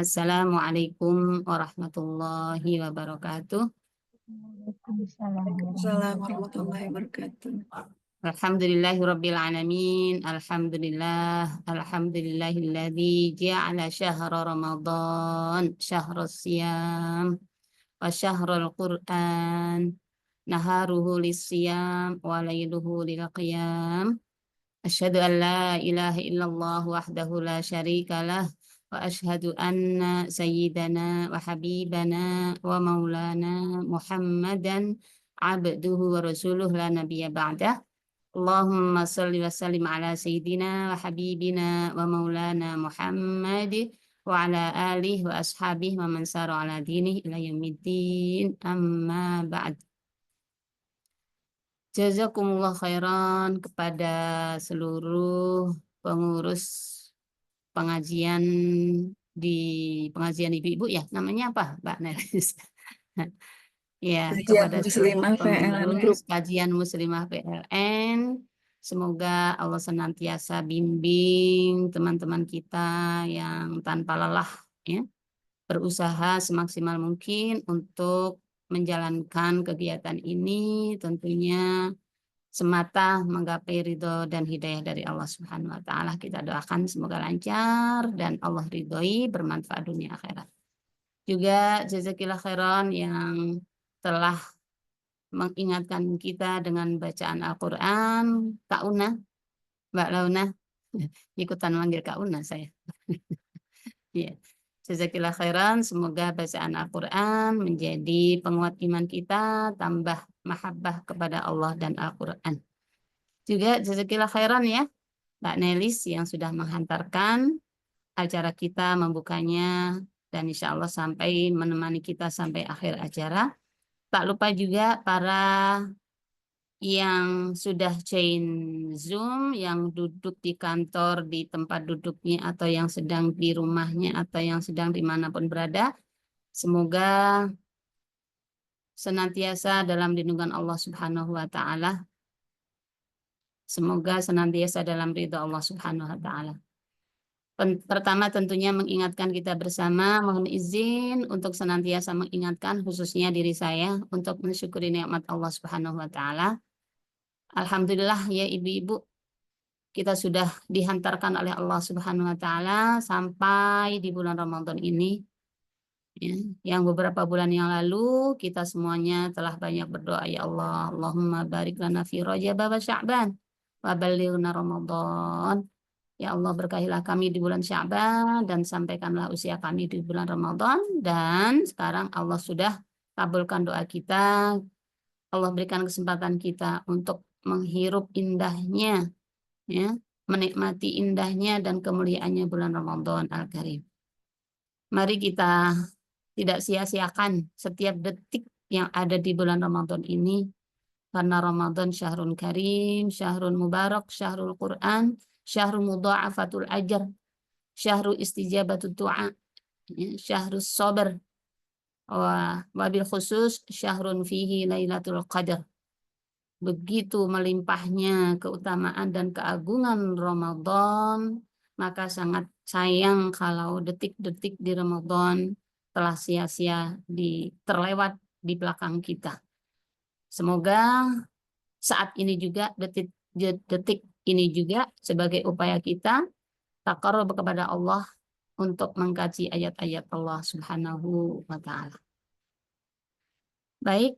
Assalamualaikum warahmatullahi wabarakatuh. Waalaikumsalam Waalaikumsalam warahmatullahi warahmatullahi wabarakatuh. Alhamdulillahirabbil alamin. Alhamdulillahilladzi ja'ala syahra Ramadan syahrus siyam wa syahrul Qur'an naharuhu lis-siyam wa lailuhu lil-qiyam. Asyhadu an la ilaha illallah wahdahu la syarikalah wa asyhadu anna sayyidana wa habibana wa maulana Muhammadan abduhu wa rasuluh la nabiyya ba'dah. Allahumma salli wa sallim ala sayyidina wa habibina wa maulana Muhammad wa ala alihi wa ashabihi wa man sara ala dinihi ila yaumiddin, amma ba'd. Jazakumullah khairan kepada seluruh pengurus pengajian di pengajian ibu-ibu ya, namanya apa Mbak Nelis? Ya, Kajian kepada seluruh Muslimah PLN Group. pengurus kajian Muslimah PLN, semoga Allah senantiasa bimbing teman-teman kita yang tanpa lelah ya, berusaha semaksimal mungkin untuk menjalankan kegiatan ini, tentunya semata menggapai ridho dan hidayah dari Allah Subhanahu wa taala. Kita doakan semoga lancar dan Allah ridhoi, bermanfaat dunia akhirat. Juga jazakillah khairan yang telah mengingatkan kita dengan bacaan Al-Qur'an. Kak Una, Mbak Launa, ikutan manggil Kak Una saya. Ya. Jazakillah khairan, semoga bacaan Al-Quran menjadi penguat iman kita, tambah mahabbah kepada Allah dan Al-Quran. Juga jazakillah khairan ya, Mbak Nelis yang sudah menghantarkan acara kita, membukanya, dan insya Allah sampai menemani kita sampai akhir acara. Tak lupa juga para yang sudah join Zoom, yang duduk di kantor, di tempat duduknya, atau yang sedang di rumahnya, atau yang sedang dimanapun berada, semoga senantiasa dalam lindungan Allah Subhanahu wa Ta'ala. Semoga senantiasa dalam ridha Allah Subhanahu wa Ta'ala. Pertama tentunya mengingatkan kita bersama, mohon izin untuk senantiasa mengingatkan khususnya diri saya untuk mensyukuri nikmat Allah Subhanahu wa Ta'ala. Alhamdulillah ya ibu-ibu, kita sudah dihantarkan oleh Allah Subhanahu wa taala sampai di bulan Ramadan ini. Ya, yang beberapa bulan yang lalu kita semuanya telah banyak berdoa, ya Allah, Allahumma barik lana fi Rajab wa Sya'ban wa ballighna Ramadan. Ya Allah, berkahilah kami di bulan Sya'ban dan sampaikanlah usia kami di bulan Ramadan. Dan sekarang Allah sudah kabulkan doa kita. Allah berikan kesempatan kita untuk menghirup indahnya, ya, menikmati indahnya dan kemuliaannya bulan Ramadan Al-Karim. Mari kita tidak sia-siakan setiap detik yang ada di bulan Ramadan ini, karena Ramadan syahrun karim, syahrun mubarak, syahrul Quran, syahrul mudha'afatul ajr, syahrul istijabatut du'a, syahrus sabar, wabil khusus syahrun fihi lailatul qadar. Begitu melimpahnya keutamaan dan keagungan Ramadan, maka sangat sayang kalau detik-detik di Ramadan telah sia-sia terlewat di belakang kita. Semoga saat ini juga, detik ini juga sebagai upaya kita taqarrub kepada Allah untuk mengkaji ayat-ayat Allah Subhanahu wa Ta'ala. Baik,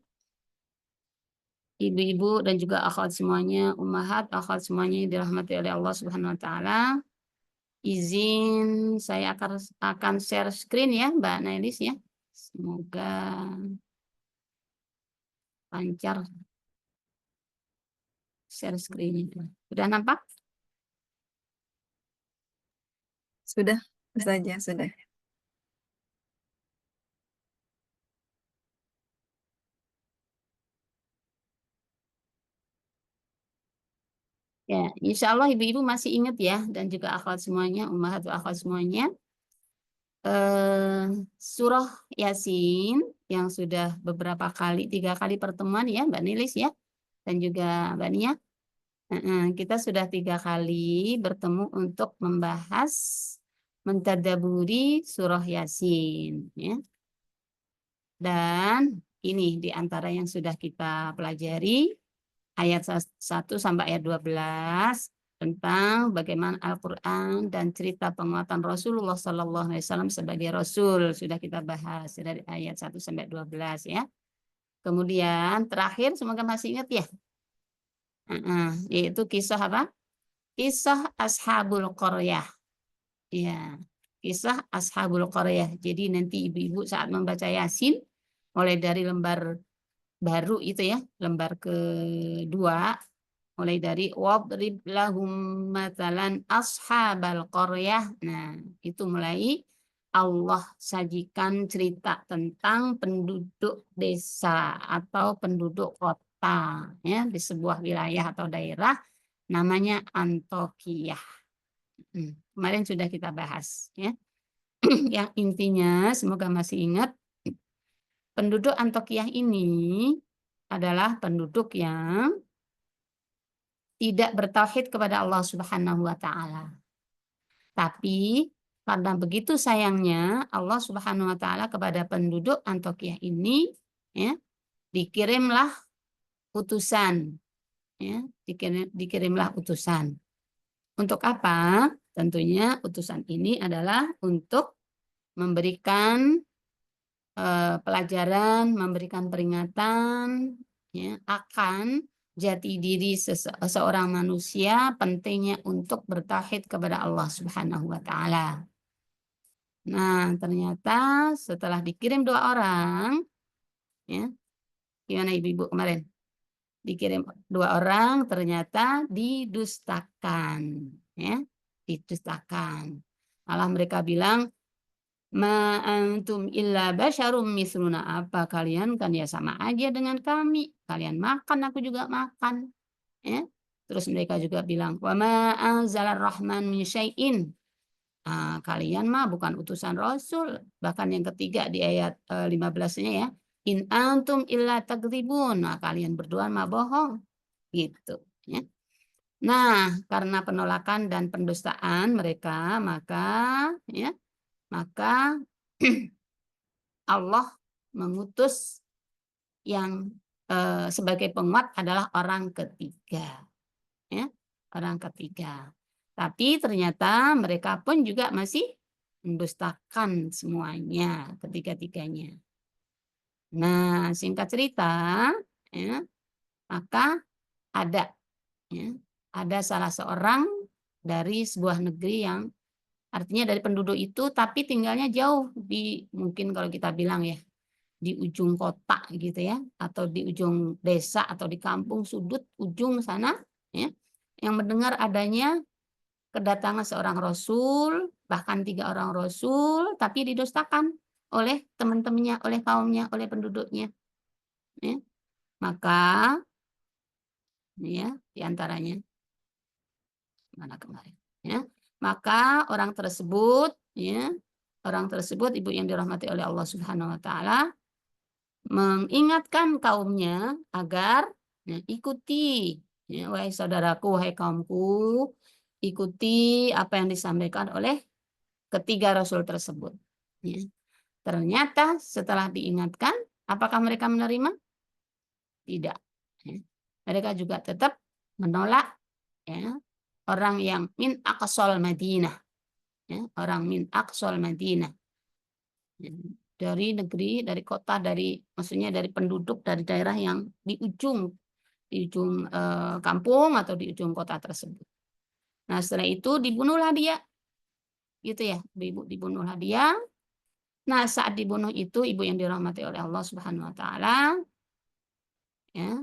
ibu-ibu dan juga akhwat semuanya, ummahat, akhwat semuanya yang dirahmati oleh Allah Subhanahu wa taala. Izin saya akan share screen ya, Mbak Nailis ya. Semoga lancar share screen-nya. Sudah nampak? Sudah saja, sudah. Ya, insya Allah ibu-ibu masih ingat ya, dan juga akhwat semuanya, ummahat wa akhwat semuanya. Surah Yasin yang sudah beberapa kali, 3 kali pertemuan ya Mbak Nilis ya, dan juga Mbak Nia. Kita sudah 3 kali bertemu untuk membahas mentadaburi surah Yasin, ya. Dan ini di antara yang sudah kita pelajari ayat 1 sampai ayat 12 tentang bagaimana Al-Quran dan cerita penguatan Rasulullah SAW sebagai Rasul. Sudah kita bahas dari ayat 1 sampai 12 ya. Kemudian terakhir semoga masih ingat ya. Yaitu kisah apa? Kisah Ashabul Qaryah. Ya, kisah Ashabul Qaryah. Jadi nanti ibu-ibu saat membaca Yasin mulai dari lembar baru itu ya, lembar kedua, mulai dari wadrib lahum mathalan ashabal qaryah. Nah, itu mulai Allah sajikan cerita tentang penduduk desa atau penduduk kota ya di sebuah wilayah atau daerah namanya Antokiyah. Kemarin sudah kita bahas ya. Yang intinya semoga masih ingat penduduk Antokiyah ini adalah penduduk yang tidak bertauhid kepada Allah Subhanahu wa taala. Tapi karena begitu sayangnya Allah Subhanahu wa taala kepada penduduk Antokiyah ini ya, dikirimlah utusan ya, dikirimlah utusan. Untuk apa? Tentunya utusan ini adalah untuk memberikan pelajaran, memberikan peringatan ya, akan jati diri seorang manusia pentingnya untuk bertauhid kepada Allah Subhanahu wa taala. Nah, ternyata setelah dikirim 2 orang ya, gimana ibu-ibu kemarin? Dikirim 2 orang ternyata didustakan ya, didustakan. Malah mereka bilang ma antum illa basyarum misluna, apa kalian kan ya sama aja dengan kami. Kalian makan, aku juga makan. Ya. Terus mereka juga bilang wa ma anzalar rahman min syai'in. Kalian mah bukan utusan Rasul. Bahkan yang ketiga di ayat 15-nya ya. In antum illa takdzibun. Nah, kalian berdua mah bohong. Gitu ya. Nah, karena penolakan dan pendustaan mereka maka Allah mengutus yang sebagai penguat adalah orang ketiga. Ya, orang ketiga. Tapi ternyata mereka pun juga masih mendustakan semuanya, ketiga-tiganya. Nah, singkat cerita, ya, maka ada salah seorang dari sebuah negeri yang artinya dari penduduk itu tapi tinggalnya jauh mungkin kalau kita bilang ya di ujung kota gitu ya atau di ujung desa atau di kampung sudut ujung sana ya, yang mendengar adanya kedatangan seorang rasul, bahkan 3 orang rasul, tapi didustakan oleh teman-temannya, oleh kaumnya, oleh penduduknya ya. Maka ya diantaranya mana kemarin ya, maka orang tersebut ibu yang dirahmati oleh Allah Subhanahu wa taala mengingatkan kaumnya agar ikuti ya, wahai saudaraku, wahai kaumku, ikuti apa yang disampaikan oleh ketiga rasul tersebut ya. Ternyata setelah diingatkan, apakah mereka menerima? Tidak ya. Mereka juga tetap menolak ya, orang yang min aqsal Madinah ya, orang min aqsal Madinah ya, dari negeri, dari kota, maksudnya dari penduduk dari daerah yang di ujung kampung atau di ujung kota tersebut. Nah, setelah itu dibunuhlah dia. Gitu ya, ibu dibunuhlah dia. Nah, saat dibunuh itu ibu yang dirahmati oleh Allah Subhanahu wa taala ya,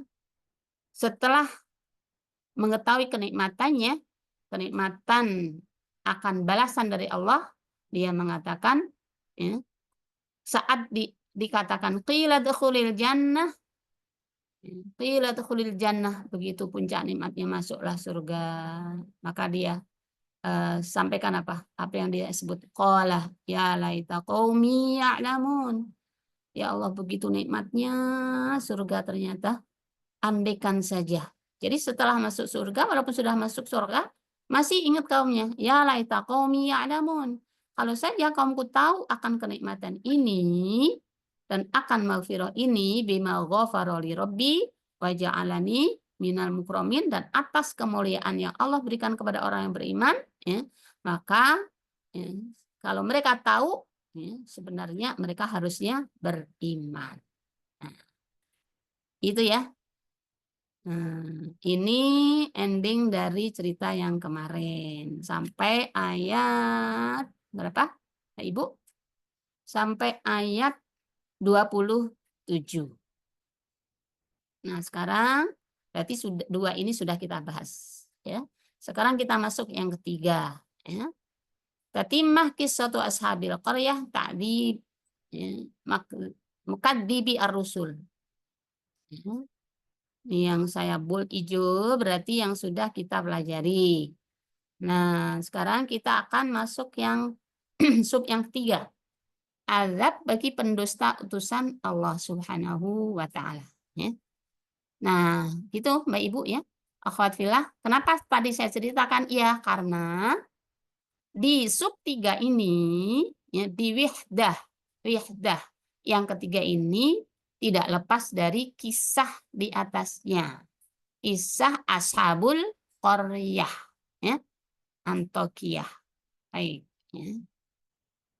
setelah mengetahui kenikmatannya, kenikmatan akan balasan dari Allah, dia mengatakan ya, saat dikatakan qila dukhulil jannah, begitu puncak nikmatnya masuklah surga, maka dia sampaikan apa yang dia sebut, qala ya laita qaumi ya'lamun, ya Allah begitu nikmatnya surga ternyata, andaikan saja. Jadi setelah masuk surga, walaupun sudah masuk surga masih ingat kaumnya, ya laita qaumi ya'lamun, kalau saja kaumku tahu akan kenikmatan ini dan akan maghfirah ini bima ghafara li rabbi wa ja'alani minal mukramin, dan atas kemuliaan yang Allah berikan kepada orang yang beriman, ya, maka ya, kalau mereka tahu, ya, sebenarnya mereka harusnya beriman. Nah, itu ya. Ini ending dari cerita yang kemarin sampai ayat berapa, Pak Ibu? Sampai ayat 27. Nah, sekarang berarti sudah dua ini sudah kita bahas, ya. Sekarang kita masuk yang ketiga, ya. Tatimah qissatu ashabil qaryah ta'dzib, ya, mukadzibi ar-rusul. Ya. Ini yang saya bold hijau berarti yang sudah kita pelajari. Nah, sekarang kita akan masuk yang sub yang ketiga. Azab bagi pendusta utusan Allah Subhanahu wa taala, ya. Nah, gitu Mbak Ibu ya. Akhwat fillah, kenapa tadi saya ceritakan? Ya, karena di sub 3 ini, ya, di wihdah yang ketiga ini tidak lepas dari kisah di atasnya. Kisah Ashabul Qaryah, ya, Antokiyah. Baik, ya.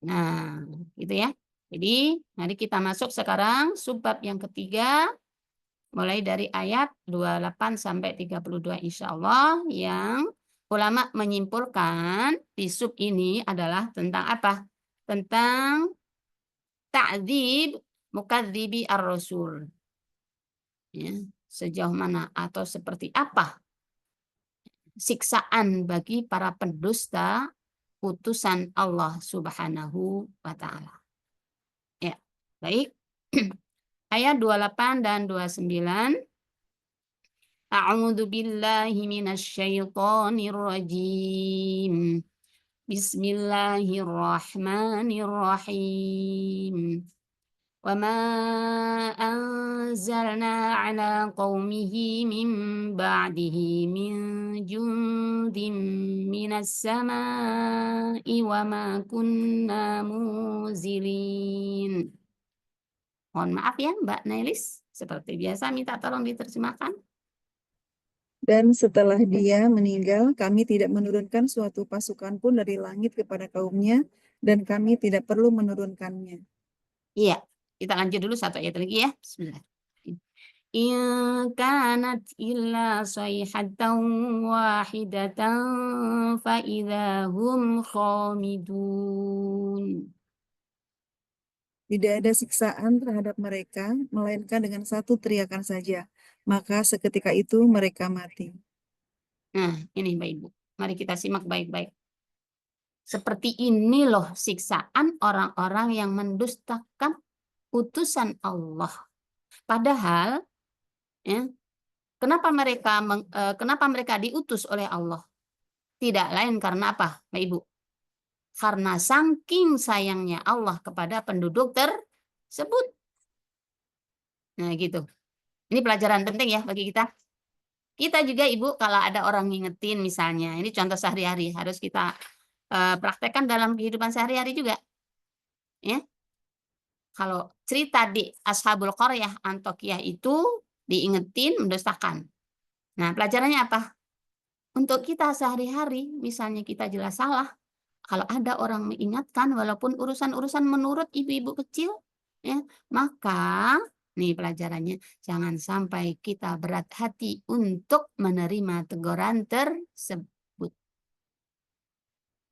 Nah, gitu ya. Jadi, mari kita masuk sekarang subbab yang ketiga, mulai dari ayat 28 sampai 32 insya Allah, yang ulama menyimpulkan di sub ini adalah tentang apa? Tentang ta'dzib mukadzibi ar-rasul. Ya, sejauh mana atau seperti apa siksaan bagi para pendusta utusan Allah Subhanahu wa taala. Ya, baik. Ayat 28 dan 29. A'udzu billahi minasyaitonir rajim. Bismillahirrahmanirrahim. Wa ma anzalna ala qaumihi min ba'dihi min jundin minas sama'i wa ma kunna munzilin. Mohon maaf ya Mbak Nelis, seperti biasa minta tolong diterjemahkan. Dan setelah dia meninggal, kami tidak menurunkan suatu pasukan pun dari langit kepada kaumnya, dan kami tidak perlu menurunkannya. Iya, kita lanjut dulu satu ayat lagi ya. Bismillah. In kanat illa sayhatan wahidatan fa idahum khamidun. Tidak ada siksaan terhadap mereka, melainkan dengan satu teriakan saja. Maka seketika itu mereka mati. Nah, ini Mbak Ibu. Mari kita simak baik-baik. Seperti ini loh siksaan orang-orang yang mendustakan utusan Allah. Padahal, ya, kenapa mereka diutus oleh Allah? Tidak lain karena apa, Mbak Ibu? Karena saking sayangnya Allah kepada penduduk tersebut. Nah, gitu. Ini pelajaran penting ya bagi kita. Kita juga Ibu kalau ada orang ngingetin misalnya, ini contoh sehari-hari harus kita praktekkan dalam kehidupan sehari-hari juga. Ya. Kalau cerita di Ashabul Qaryah Antokiyah itu diingetin mendustakan. Nah, pelajarannya apa? Untuk kita sehari-hari, misalnya kita jelas salah, kalau ada orang mengingatkan walaupun urusan-urusan menurut ibu-ibu kecil, ya, maka nih pelajarannya jangan sampai kita berat hati untuk menerima teguran tersebut.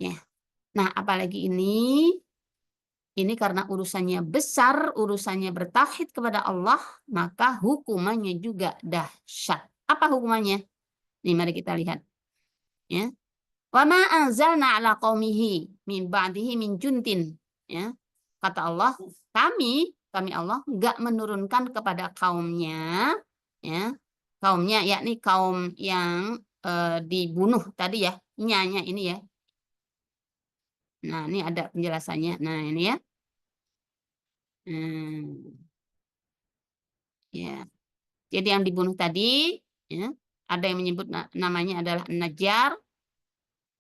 Ya. Nah, apalagi ini karena urusannya besar, urusannya bertauhid kepada Allah, maka hukumannya juga dahsyat. Apa hukumannya? Nih mari kita lihat. Ya. Wa ma anzalna ala qaumihi min ba'dihi min juntin. Ya. Kata Allah, kami Allah enggak menurunkan kepada kaumnya, ya. Kaumnya yakni kaum yang dibunuh tadi ya, nyanya ini ya. Nah, ini ada penjelasannya. Nah, ini ya. Ya. Jadi yang dibunuh tadi, ya, ada yang menyebut namanya adalah Najjar.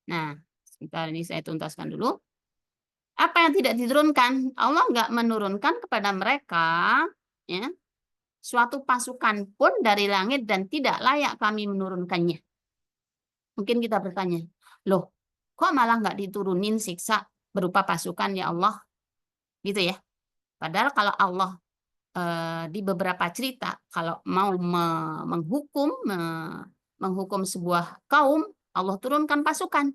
Nah, sebentar ini saya tuntaskan dulu. Apa yang tidak diturunkan? Allah nggak menurunkan kepada mereka ya suatu pasukan pun dari langit dan tidak layak kami menurunkannya. Mungkin kita bertanya, loh, kok malah nggak diturunin siksa berupa pasukan ya Allah? Gitu ya. Padahal kalau Allah di beberapa cerita, kalau mau menghukum sebuah kaum, Allah turunkan pasukan.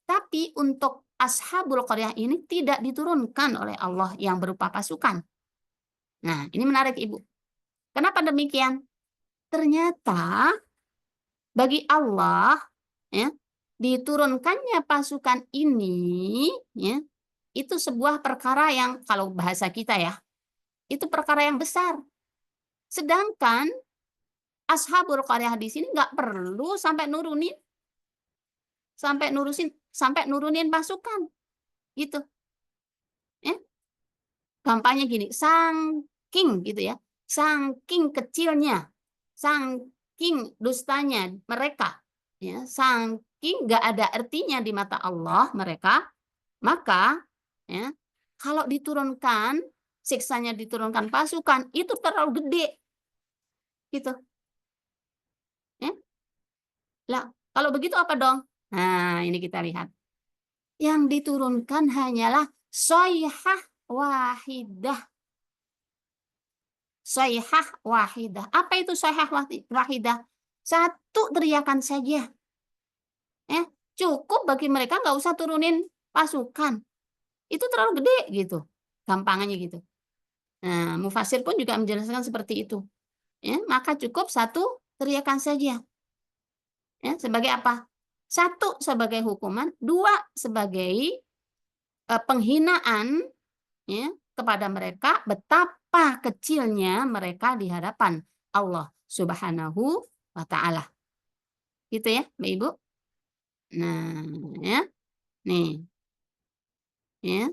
Tapi untuk Ashabul Qaryah ini tidak diturunkan oleh Allah yang berupa pasukan. Nah, ini menarik Ibu. Kenapa demikian? Ternyata bagi Allah ya, diturunkannya pasukan ini ya, itu sebuah perkara yang kalau bahasa kita ya, itu perkara yang besar. Sedangkan Ashabul Qaryah di sini nggak perlu sampai nurunin pasukan gitu. Ya. Gampangnya gini, saking gitu ya, saking kecilnya, saking dustanya mereka, ya, saking nggak ada artinya di mata Allah mereka, maka ya, kalau diturunkan siksanya diturunkan pasukan itu terlalu gede, gitu. Ya. Lah, kalau begitu apa dong? Nah, ini kita lihat. Yang diturunkan hanyalah soihah wahidah. Soihah wahidah. Apa itu soihah wahidah? Satu teriakan saja. Cukup bagi mereka nggak usah turunin pasukan. Itu terlalu gede gitu. Gampangannya gitu. Nah, mufasir pun juga menjelaskan seperti itu. Ya, maka cukup satu teriakan saja. Ya, sebagai apa? Satu sebagai hukuman, dua sebagai penghinaan ya, kepada mereka betapa kecilnya mereka di hadapan Allah Subhanahu wa taala. Gitu ya, Mbak Ibu. Nah, ya. Nih. Ya.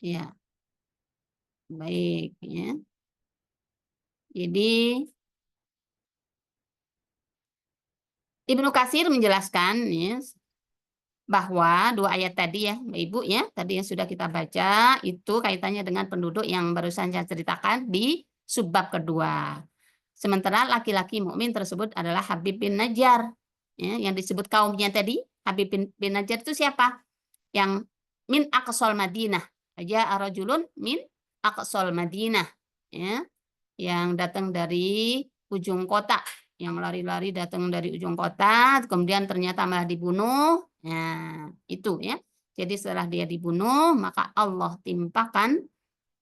Ya. Baik ya. Jadi Ibnu Katsir menjelaskan ya, bahwa dua ayat tadi ya, Mbak Ibu ya, tadi yang sudah kita baca itu kaitannya dengan penduduk yang barusan saya ceritakan di subbab kedua. Sementara laki-laki mukmin tersebut adalah Habib bin Najjar. Ya, yang disebut kaumnya tadi, Habib bin Najjar itu siapa? Yang min aqsal Madinah. Aja arajulun min aqsal Madinah. Ya, yang datang dari ujung kota, yang lari-lari datang dari ujung kota, kemudian ternyata malah dibunuh. Nah, itu ya. Jadi setelah dia dibunuh, maka Allah timpakan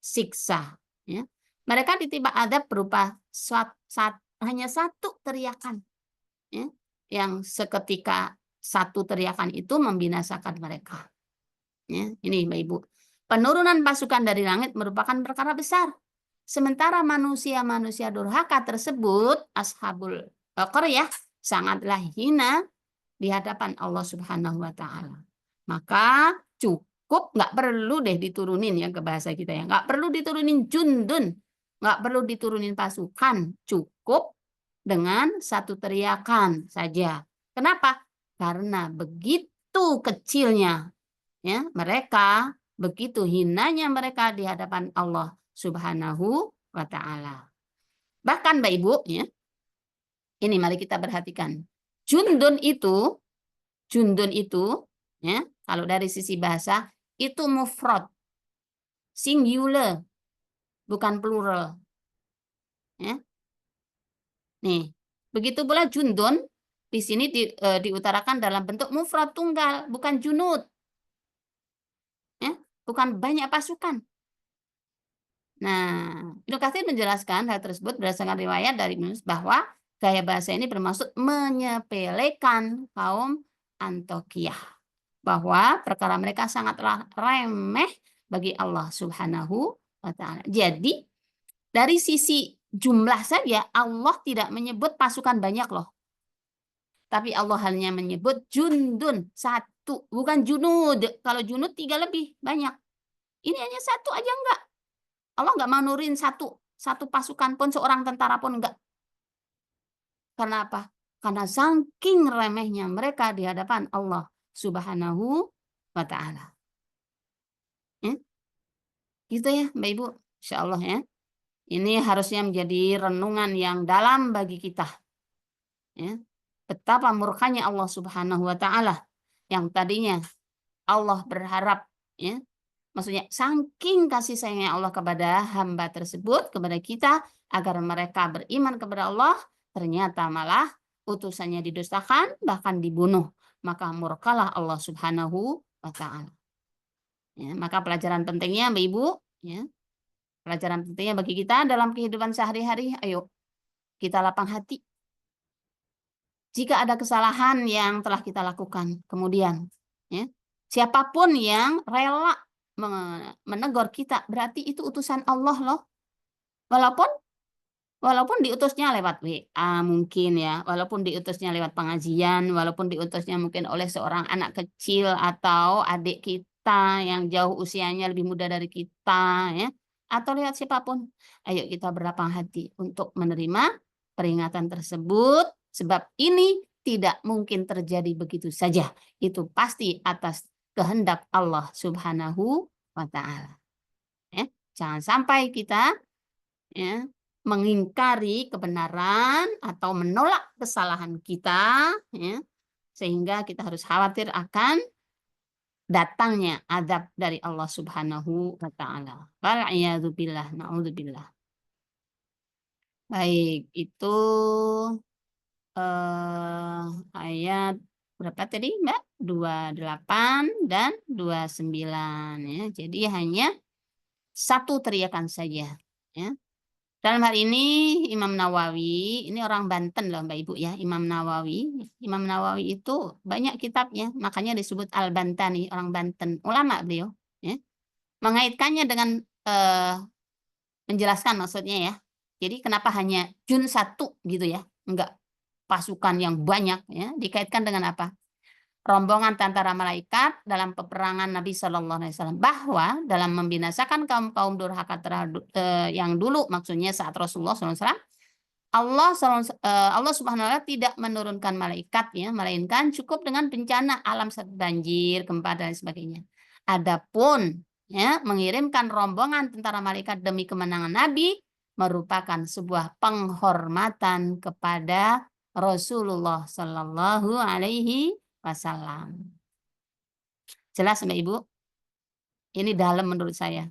siksa. Ya. Mereka ditimpa adab berupa hanya satu teriakan. Ya, yang seketika satu teriakan itu membinasakan mereka. Ya, ini Mbak Ibu. Penurunan pasukan dari langit merupakan perkara besar. Sementara manusia-manusia durhaka tersebut, Ashabul Qaryah, sangatlah hina di hadapan Allah Subhanahu wa taala. Maka cukup, nggak perlu deh diturunin ya ke bahasa kita ya. Nggak perlu diturunin jundun, nggak perlu diturunin pasukan, cukup dengan satu teriakan saja. Kenapa? Karena begitu kecilnya ya mereka, begitu hinanya mereka di hadapan Allah Subhanahu wa taala. Bahkan Mbak Ibu ya. Ini mari kita perhatikan. Jundun itu ya, kalau dari sisi bahasa itu mufrad, singular, bukan plural. Ya. Nih, begitu pula jundun di sini diutarakan dalam bentuk mufrad tunggal, bukan junud. Ya, bukan banyak pasukan. Nah, Ibnu Katsir menjelaskan hal tersebut berdasarkan riwayat dari Yunus bahwa gaya bahasa ini bermaksud menyepelekan kaum Antiokhia, bahwa perkara mereka sangatlah remeh bagi Allah Subhanahu wa taala. Jadi, dari sisi jumlah saja Allah tidak menyebut pasukan banyak loh. Tapi Allah hanya menyebut jundun, satu, bukan junud. Kalau junud 3 lebih banyak. Ini hanya satu aja enggak. Allah nggak mau nurin satu pasukan pun, seorang tentara pun enggak. Karena apa? Karena saking remehnya mereka di hadapan Allah Subhanahu wa ta'ala. Ya, gitu ya Mbak Ibu, insyaallah ya. Ini harusnya menjadi renungan yang dalam bagi kita. Ya. Betapa murkanya Allah Subhanahu wa taala yang tadinya Allah berharap ya. Maksudnya saking kasih sayangnya Allah kepada hamba tersebut, kepada kita agar mereka beriman kepada Allah, ternyata malah utusannya didustakan bahkan dibunuh. Maka murkalah Allah Subhanahu wa taala. Ya, maka pelajaran pentingnya Mbak Ibu, ya. Pelajaran pentingnya bagi kita dalam kehidupan sehari-hari, ayo kita lapang hati. Jika ada kesalahan yang telah kita lakukan, kemudian ya, siapapun yang rela menegur kita, berarti itu utusan Allah loh. Walaupun walaupun diutusnya lewat WA mungkin ya, walaupun diutusnya lewat pengajian, walaupun diutusnya mungkin oleh seorang anak kecil atau adik kita yang jauh usianya lebih muda dari kita ya, atau lewat siapapun. Ayo kita berlapang hati untuk menerima peringatan tersebut sebab ini tidak mungkin terjadi begitu saja. Itu pasti atas kehendak Allah Subhanahu wa taala. Ya, jangan sampai kita ya mengingkari kebenaran atau menolak kesalahan kita ya, sehingga kita harus khawatir akan datangnya azab dari Allah Subhanahu wa taala. Wal'iyadzubillah, naudzubillah. Baik, itu ayat berapa tadi, Mbak? 28 dan 29 ya. Jadi hanya satu teriakan saja ya. Dalam hal ini Imam Nawawi, ini orang Banten loh Mbak Ibu ya, Imam Nawawi. Imam Nawawi itu banyak kitabnya, makanya disebut Al-Bantani, orang Banten, ulama beliau. Ya. Mengaitkannya dengan menjelaskan maksudnya ya. Jadi kenapa hanya jun satu gitu ya, enggak pasukan yang banyak ya, dikaitkan dengan apa? Rombongan tentara malaikat dalam peperangan Nabi Shallallahu Alaihi Wasallam, bahwa dalam membinasakan kaum durhaka yang dulu, maksudnya saat Rasulullah SAW, Allah Subhanahu Wa Taala tidak menurunkan malaikat ya, melainkan cukup dengan bencana alam seperti banjir, gempa dan sebagainya. Adapun ya mengirimkan rombongan tentara malaikat demi kemenangan Nabi merupakan sebuah penghormatan kepada Rasulullah Shallallahu Alaihi Wasallam. Jelas Mbak Ibu? Ini dalam menurut saya.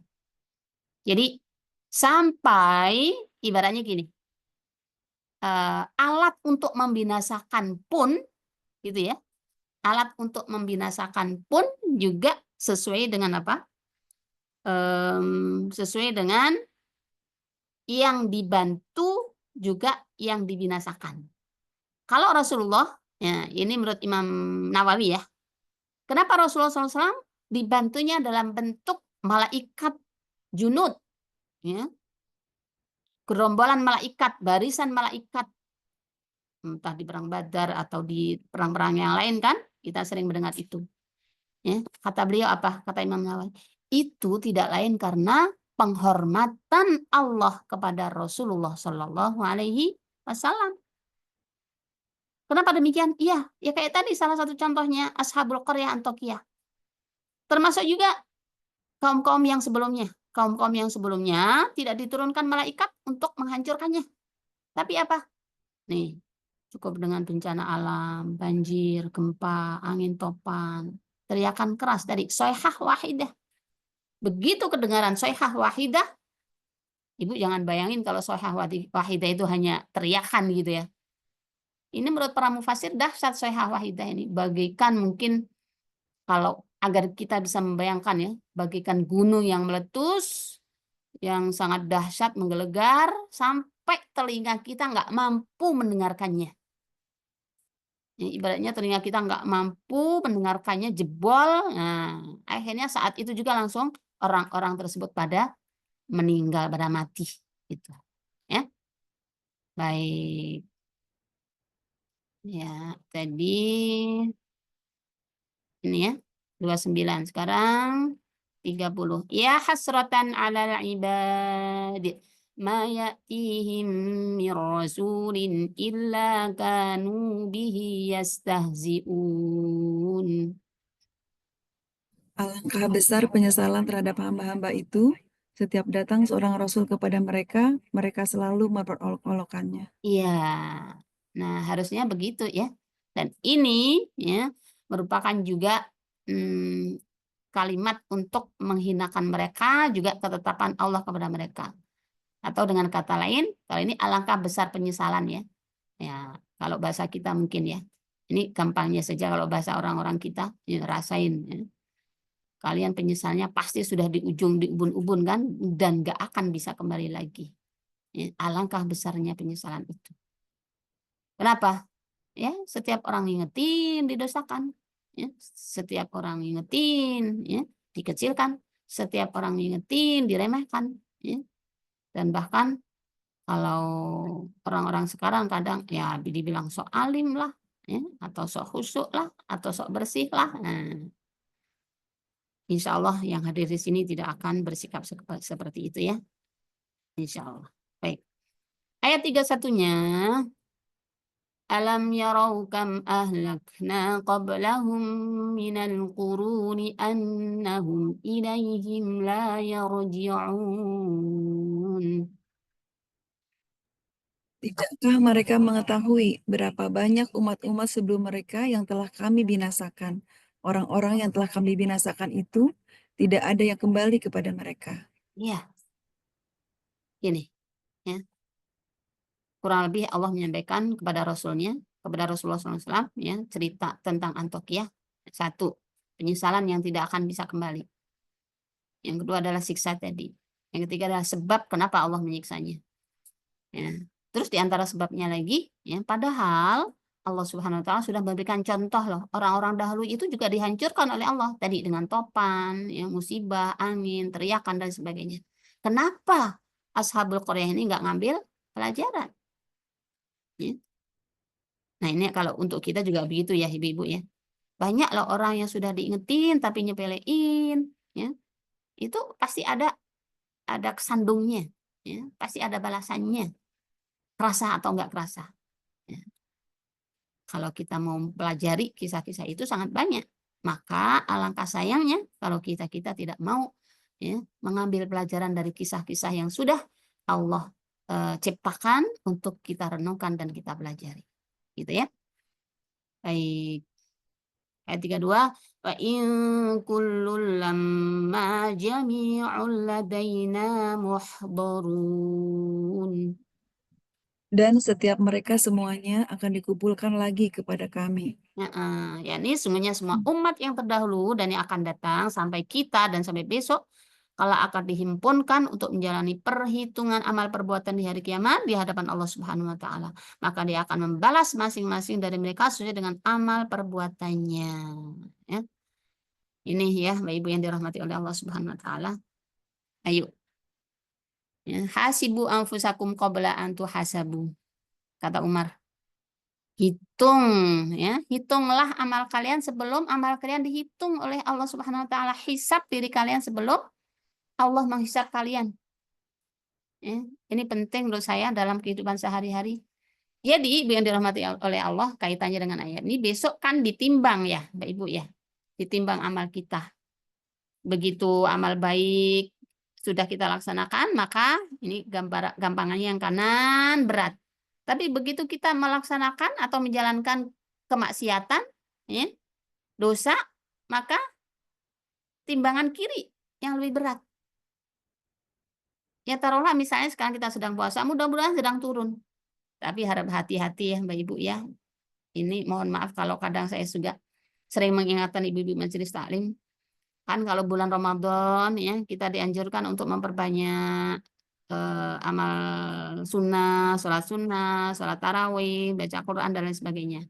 Jadi sampai ibaratnya gini, alat untuk membinasakan pun gitu ya, alat untuk membinasakan pun juga sesuai dengan apa? Sesuai dengan yang dibantu juga yang dibinasakan. Kalau Rasulullah, ya ini menurut Imam Nawawi ya, kenapa Rasulullah SAW dibantunya dalam bentuk malaikat junud, ya, gerombolan malaikat, barisan malaikat, entah di perang Badar atau di perang-perang yang lain kan, kita sering mendengar itu. Ya, kata beliau apa? Kata Imam Nawawi, itu tidak lain karena penghormatan Allah kepada Rasulullah Shallallahu Alaihi Wasallam. Kenapa demikian? Iya, ya kayak tadi salah satu contohnya Ashabul Qaryah Antokiyah. Termasuk juga kaum-kaum yang sebelumnya. Kaum-kaum yang sebelumnya tidak diturunkan malaikat untuk menghancurkannya. Tapi apa? Nih, cukup dengan bencana alam, banjir, gempa, angin topan, teriakan keras dari soihah wahidah. Begitu kedengaran soihah wahidah, Ibu jangan bayangin kalau soihah wahidah itu hanya teriakan gitu ya. Ini menurut para mufasir dahsyat soihah wahidah ini. Bagaikan mungkin kalau agar kita bisa membayangkan ya, bagaikan gunung yang meletus, yang sangat dahsyat menggelegar, sampai telinga kita nggak mampu mendengarkannya. Ya, ibaratnya telinga kita nggak mampu mendengarkannya, jebol. Nah, akhirnya saat itu juga langsung orang-orang tersebut pada meninggal, pada mati. Gitu. Ya, baik. Ya, tadi ini ya, 29. Sekarang 30. Ya hasratan 'alal ibad ma ya'tihim min rasulin illa kanu bihi yastahzi'un. Alangkah besar penyesalan terhadap hamba-hamba itu. Setiap datang seorang rasul kepada mereka, mereka selalu memperolok-olokannya. Iya. Nah, harusnya begitu ya. Dan ini ya merupakan juga kalimat untuk menghinakan mereka, juga ketetapan Allah kepada mereka. Atau dengan kata lain, kalau ini alangkah besar penyesalan ya. Ya, kalau bahasa kita mungkin ya. Ini gampangnya saja kalau bahasa orang-orang kita, ya, rasain ya. Kalian penyesalnya pasti sudah di ujung, di ubun-ubun kan, dan gak akan bisa kembali lagi. Ya, alangkah besarnya penyesalan itu. Kenapa? Ya, setiap orang ngingetin didosakan. Ya, setiap orang ngingetin ya, dikecilkan. Setiap orang ngingetin diremehkan. Ya. Dan bahkan kalau orang-orang sekarang kadang ya dibilang sok alim lah, ya, atau sok khusyuk lah, atau sok bersih lah. Nah, insya Allah yang hadir di sini tidak akan bersikap seperti itu ya. Insya Allah. Baik. Ayat 31-nya. Alam yarau kam ahlakna qablahum minal quruni annahum ilaihim la yarji'un. Tidakkah mereka mengetahui berapa banyak umat-umat sebelum mereka yang telah kami binasakan? Orang-orang yang telah kami binasakan itu tidak ada yang kembali kepada mereka. Ya, ini ya. Kurang lebih Allah menyampaikan kepada Rasulnya, kepada Rasulullah SAW, ya, cerita tentang Antioquia. Satu, penyesalan yang tidak akan bisa kembali. Yang kedua adalah siksa tadi. Yang ketiga adalah sebab kenapa Allah menyiksanya. Ya. Terus di antara sebabnya lagi, ya, padahal Allah Subhanahu Wa Taala sudah memberikan contoh loh, orang-orang dahulu itu juga dihancurkan oleh Allah tadi dengan topan, ya, musibah, angin, teriakan dan sebagainya. Kenapa Ashabul Qaryah ini nggak ngambil pelajaran? Ya. Nah ini kalau untuk kita juga begitu ya ibu-ibu ya. Banyak loh orang yang sudah diingetin tapi nyepelein, ya. Itu pasti ada kesandungnya, ya. Pasti ada balasannya. Kerasa atau enggak kerasa. Ya. Kalau kita mau pelajari kisah-kisah itu sangat banyak. Maka alangkah sayangnya kalau kita tidak mau ya, mengambil pelajaran dari kisah-kisah yang sudah Allah ciptakan untuk kita renungkan dan kita pelajari. Gitu ya. Baik. Ayat 32, wa in kullul lamma jami'un ladaina muhdarun. Dan setiap mereka semuanya akan dikumpulkan lagi kepada kami. Ya, ini semuanya semua umat yang terdahulu dan yang akan datang sampai kita dan sampai besok kalau akan dihimpunkan untuk menjalani perhitungan amal perbuatan di hari kiamat di hadapan Allah Subhanahu wa taala. Maka dia akan membalas masing-masing dari mereka sesuai dengan amal perbuatannya. Ya. Ini ya, Bapak Ibu yang dirahmati oleh Allah Subhanahu wa taala. Ayo. Ya, hasibu anfusakum qabla an tuhasabu. Kata Umar. Hitung ya, hitunglah amal kalian sebelum amal kalian dihitung oleh Allah Subhanahu wa taala. Hisab diri kalian sebelum Allah menghisab kalian. Ya, ini penting menurut saya dalam kehidupan sehari-hari. Jadi, Ibu yang dirahmati oleh Allah, kaitannya dengan ayat ini, besok kan ditimbang ya, Mbak Ibu ya. Ditimbang amal kita. Begitu amal baik sudah kita laksanakan, maka ini gampangannya yang kanan berat. Tapi begitu kita melaksanakan atau menjalankan kemaksiatan, ya, dosa, maka timbangan kiri yang lebih berat. Ya taruhlah misalnya sekarang kita sedang puasa, mudah-mudahan sedang turun. Tapi harap hati-hati ya Mbak Ibu ya. Ini mohon maaf kalau kadang saya juga sering mengingatkan ibu-ibu majelis taklim. Kan kalau bulan Ramadan ya kita dianjurkan untuk memperbanyak amal sunnah, sholat tarawih, baca Quran dan lain sebagainya.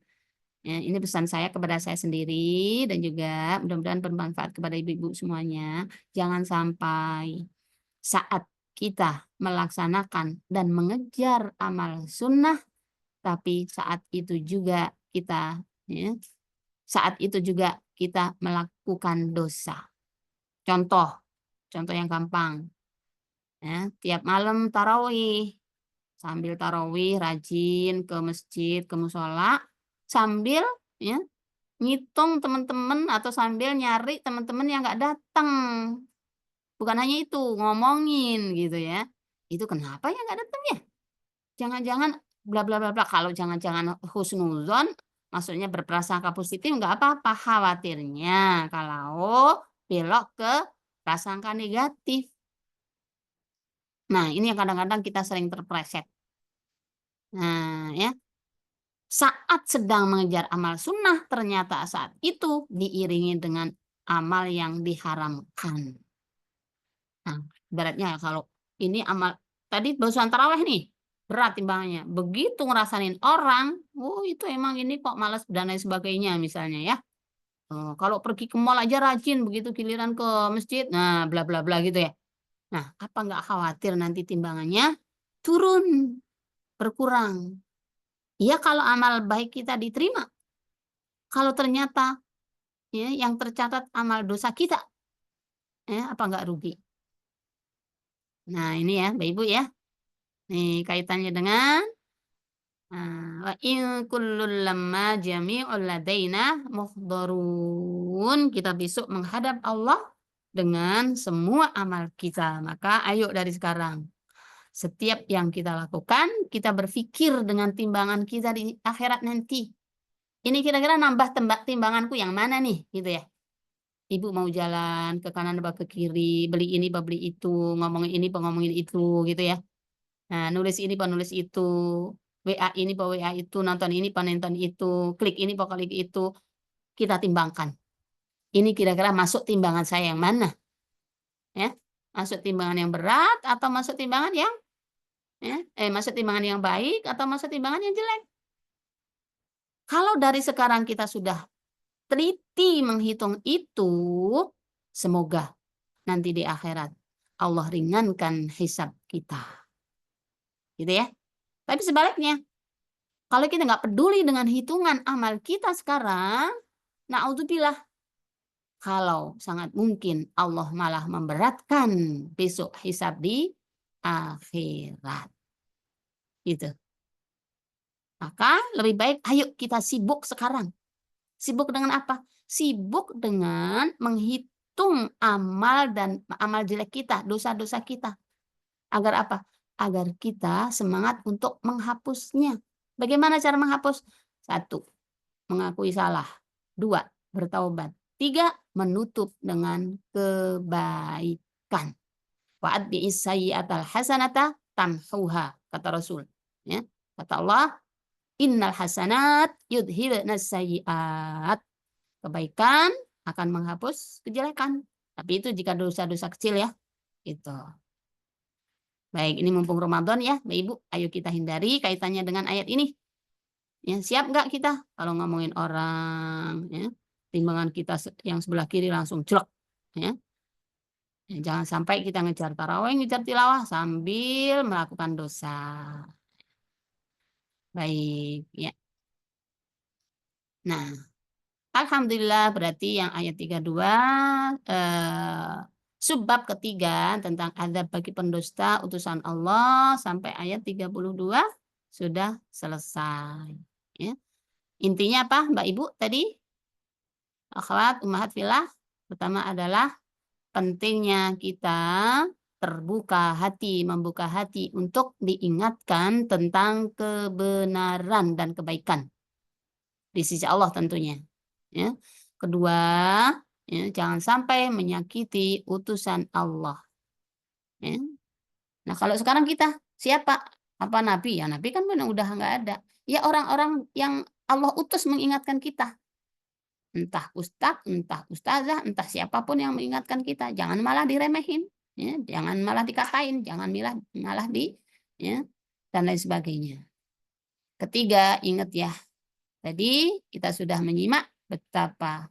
Ya, ini pesan saya kepada saya sendiri dan juga mudah-mudahan bermanfaat kepada ibu-ibu semuanya. Jangan sampai saat kita melaksanakan dan mengejar amal sunnah, tapi saat itu juga kita ya, saat itu juga kita melakukan dosa. Contoh yang gampang. Ya, tiap malam tarawih, rajin ke masjid, ke musola, sambil ya ngitung teman-teman atau sambil nyari teman-teman yang nggak datang. Bukan hanya itu, ngomongin gitu ya. Itu kenapa ya nggak datang ya? Jangan-jangan bla bla bla bla. Kalau jangan-jangan husnuzon, maksudnya berprasangka positif nggak apa-apa. Khawatirnya kalau belok ke prasangka negatif. Nah, ini yang kadang-kadang kita sering terpleset. Nah, ya. Saat sedang mengejar amal sunnah, ternyata saat itu diiringi dengan amal yang diharamkan. Nah, ibaratnya kalau ini amal tadi barusan taraweh nih, berat timbangannya. Begitu ngerasain orang, oh itu emang ini kok malas dan lain sebagainya misalnya ya. Kalau pergi ke mall aja rajin, begitu giliran ke masjid, nah bla bla bla gitu ya. Nah, apa nggak khawatir nanti timbangannya turun, berkurang? Iya kalau amal baik kita diterima. Kalau ternyata ya yang tercatat amal dosa kita, ya apa nggak rugi? Nah ini ya Mbak Ibu ya. Nih kaitannya dengan wa in kullun lamma jami'un ladaina muhdharun. Kita besok menghadap Allah dengan semua amal kita. Maka ayo dari sekarang. Setiap yang kita lakukan, kita berpikir dengan timbangan kita di akhirat nanti. Ini kira-kira nambah timbanganku yang mana nih, gitu ya. Ibu mau jalan ke kanan apa ke kiri, beli ini apa beli itu, ngomongin ini apa ngomongin itu, gitu ya. Nah, nulis ini apa nulis itu, WA ini apa WA itu, nonton ini apa nonton itu, klik ini apa klik itu, kita timbangkan. Ini kira-kira masuk timbangan saya yang mana? Ya, masuk timbangan yang berat atau masuk timbangan yang ya, masuk timbangan yang baik atau masuk timbangan yang jelek? Kalau dari sekarang kita sudah teliti menghitung itu, semoga nanti di akhirat Allah ringankan hisab kita. Gitu ya. Tapi sebaliknya, kalau kita nggak peduli dengan hitungan amal kita sekarang, naudzubillah, kalau sangat mungkin Allah malah memberatkan besok hisab di akhirat. Gitu. Maka lebih baik ayo kita sibuk sekarang. Sibuk dengan apa? Sibuk dengan menghitung amal dan amal jelek kita, dosa-dosa kita. Agar apa? Agar kita semangat untuk menghapusnya. Bagaimana cara menghapus? 1, mengakui salah. 2, bertaubat. 3, menutup dengan kebaikan. Wa'atbi'is sayyi'atal hasanata tamhuha, kata Rasul. Ya. Kata Allah, innal hasanat yudhibnas sayyi'at. Kebaikan akan menghapus kejelekan. Tapi itu jika dosa-dosa kecil ya. Gitu. Baik, ini mumpung Ramadan ya, Mbak Ibu, ayo kita hindari kaitannya dengan ayat ini. Ya, siap nggak kita kalau ngomongin orang, ya, timbangan kita yang sebelah kiri langsung celok, ya. Ya, jangan sampai kita ngejar tarawih, ngejar tilawah sambil melakukan dosa. Baik, ya. Nah, alhamdulillah berarti yang ayat 32 subbab ketiga tentang adab bagi pendusta utusan Allah sampai ayat 32 sudah selesai. Ya. Intinya apa Mbak Ibu tadi? Akhwat ummahat fillah, pertama adalah pentingnya kita membuka hati untuk diingatkan tentang kebenaran dan kebaikan di sisi Allah tentunya. Ya. Kedua, ya, jangan sampai menyakiti utusan Allah. Ya. Nah, kalau sekarang kita siapa? Apa nabi? Ya nabi kan memang udah nggak ada. Ya orang-orang yang Allah utus mengingatkan kita. Entah ustadz, entah ustazah, entah siapapun yang mengingatkan kita. Jangan malah diremehin. Ya. Jangan malah dikatain. Jangan malah ya, dan lain sebagainya. Ketiga, ingat ya. Tadi kita sudah menyimak betapa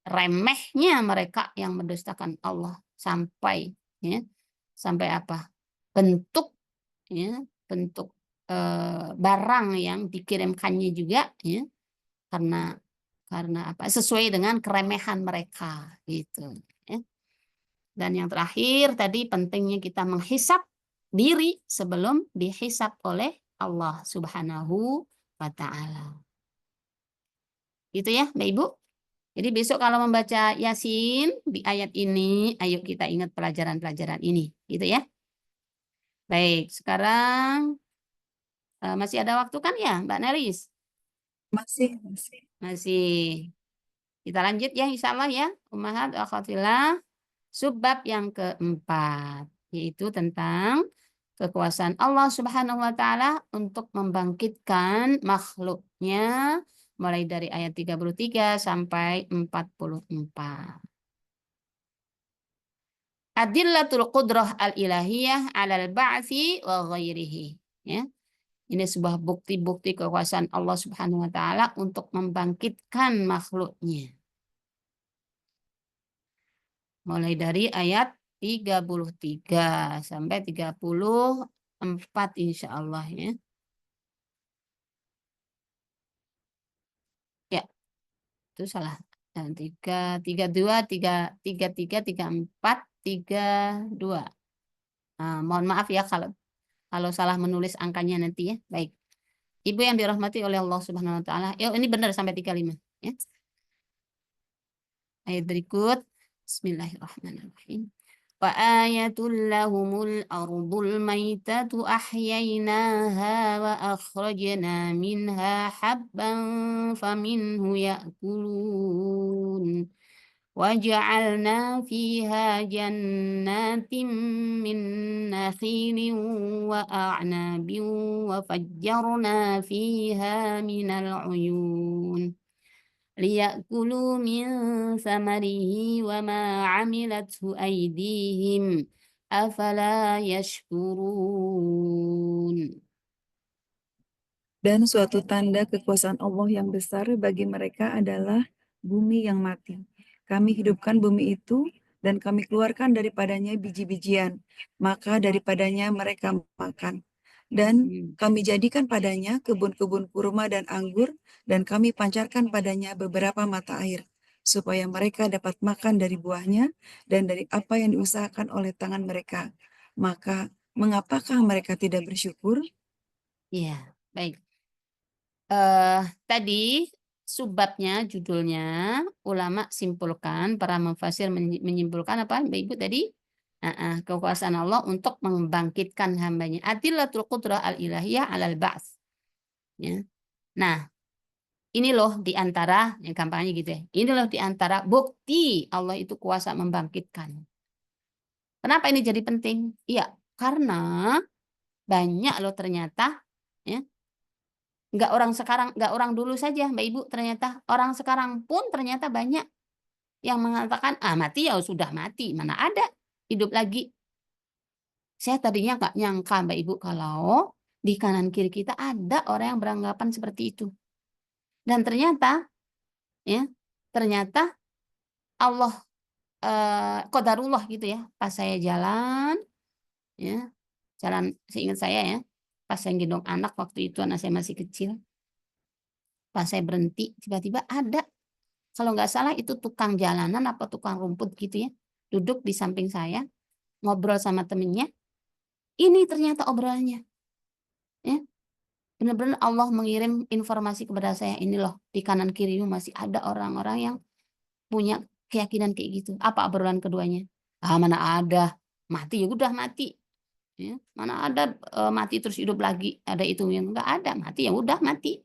remehnya mereka yang mendustakan Allah sampai ya, sampai apa? Bentuk ya, bentuk barang yang dikirimkannya juga ya karena apa? Sesuai dengan keremehan mereka gitu ya. Dan yang terakhir tadi pentingnya kita menghisap diri sebelum dihisap oleh Allah Subhanahu wa taala. Gitu ya, Mbak Ibu. Jadi besok kalau membaca Yasin di ayat ini, ayo kita ingat pelajaran-pelajaran ini, gitu ya. Baik, sekarang masih ada waktu kan ya, Mbak Nelis? Masih. Masih. Kita lanjut ya, insya Allah ya. Ummahat wa akhwatillah. Subbab yang keempat, yaitu tentang kekuasaan Allah Subhanahu wa taala untuk membangkitkan makhluknya mulai dari ayat 33 sampai 44. Adillatul qudrah al-ilahiyah 'alal ba'tsi wa ghairihi. Ya. Ini sebuah bukti-bukti kekuasaan Allah Subhanahu wa taala untuk membangkitkan makhluknya. Mulai dari ayat 33 sampai 34 insya Allah ya. Ya, itu salah. Dan 32, 33, 34, 32. Nah, mohon maaf ya kalau salah menulis angkanya nanti ya. Baik. Ibu yang dirahmati oleh Allah Subhanahu wa taala. Ya, ini benar sampai 35 ya. Ayat berikut. Bismillahirrahmanirrahim. Wa ayatul lahumul ardul maitatu ahyaynaha wa akhrajna minha habban faminhu ya'kulun. وجعلنا فيها جنات من نخيل وأعناب وفجرنا فيها من العيون ليأكلوا من ثمره وما عملته أيديهم أفلا يشكرون. Dan suatu tanda kekuasaan Allah yang besar bagi mereka adalah bumi yang mati. Kami hidupkan bumi itu dan kami keluarkan daripadanya biji-bijian, maka daripadanya mereka makan. Dan kami jadikan padanya kebun-kebun kurma dan anggur, dan kami pancarkan padanya beberapa mata air, supaya mereka dapat makan dari buahnya dan dari apa yang diusahakan oleh tangan mereka. Maka, mengapakah mereka tidak bersyukur? Ya, baik. Tadi subbabnya, judulnya, ulama simpulkan, para mufasir menyimpulkan apa, Mbak Ibu tadi? Kekuasaan Allah untuk membangkitkan hambanya. Adillatul qudrah al-ilahiyah alal ba'ts. Ya. Nah, ini loh diantara, yang gampangnya gitu ya, ini loh diantara bukti Allah itu kuasa membangkitkan. Kenapa ini jadi penting? Iya, karena banyak loh ternyata, ya, nggak orang sekarang, nggak orang dulu saja, Mbak Ibu, ternyata orang sekarang pun ternyata banyak yang mengatakan, mati ya sudah mati, mana ada hidup lagi. Saya tadinya nggak nyangka, Mbak Ibu, kalau di kanan kiri kita ada orang yang beranggapan seperti itu. Dan ternyata, ya, ternyata Allah qadarullah gitu ya. Pas saya jalan, ya, jalan seingat saya ya, pas saya gendong anak waktu itu anak saya masih kecil. Pas saya berhenti, tiba-tiba ada, kalau nggak salah itu tukang jalanan apa tukang rumput gitu ya, duduk di samping saya, ngobrol sama temennya. Ini ternyata obrolannya. Ya, benar-benar Allah mengirim informasi kepada saya, ini loh di kanan kirimu masih ada orang-orang yang punya keyakinan kayak gitu. Apa obrolan keduanya? Mana ada, mati ya udah mati. Ya, mana ada mati terus hidup lagi, ada itu yang enggak ada, mati ya udah mati.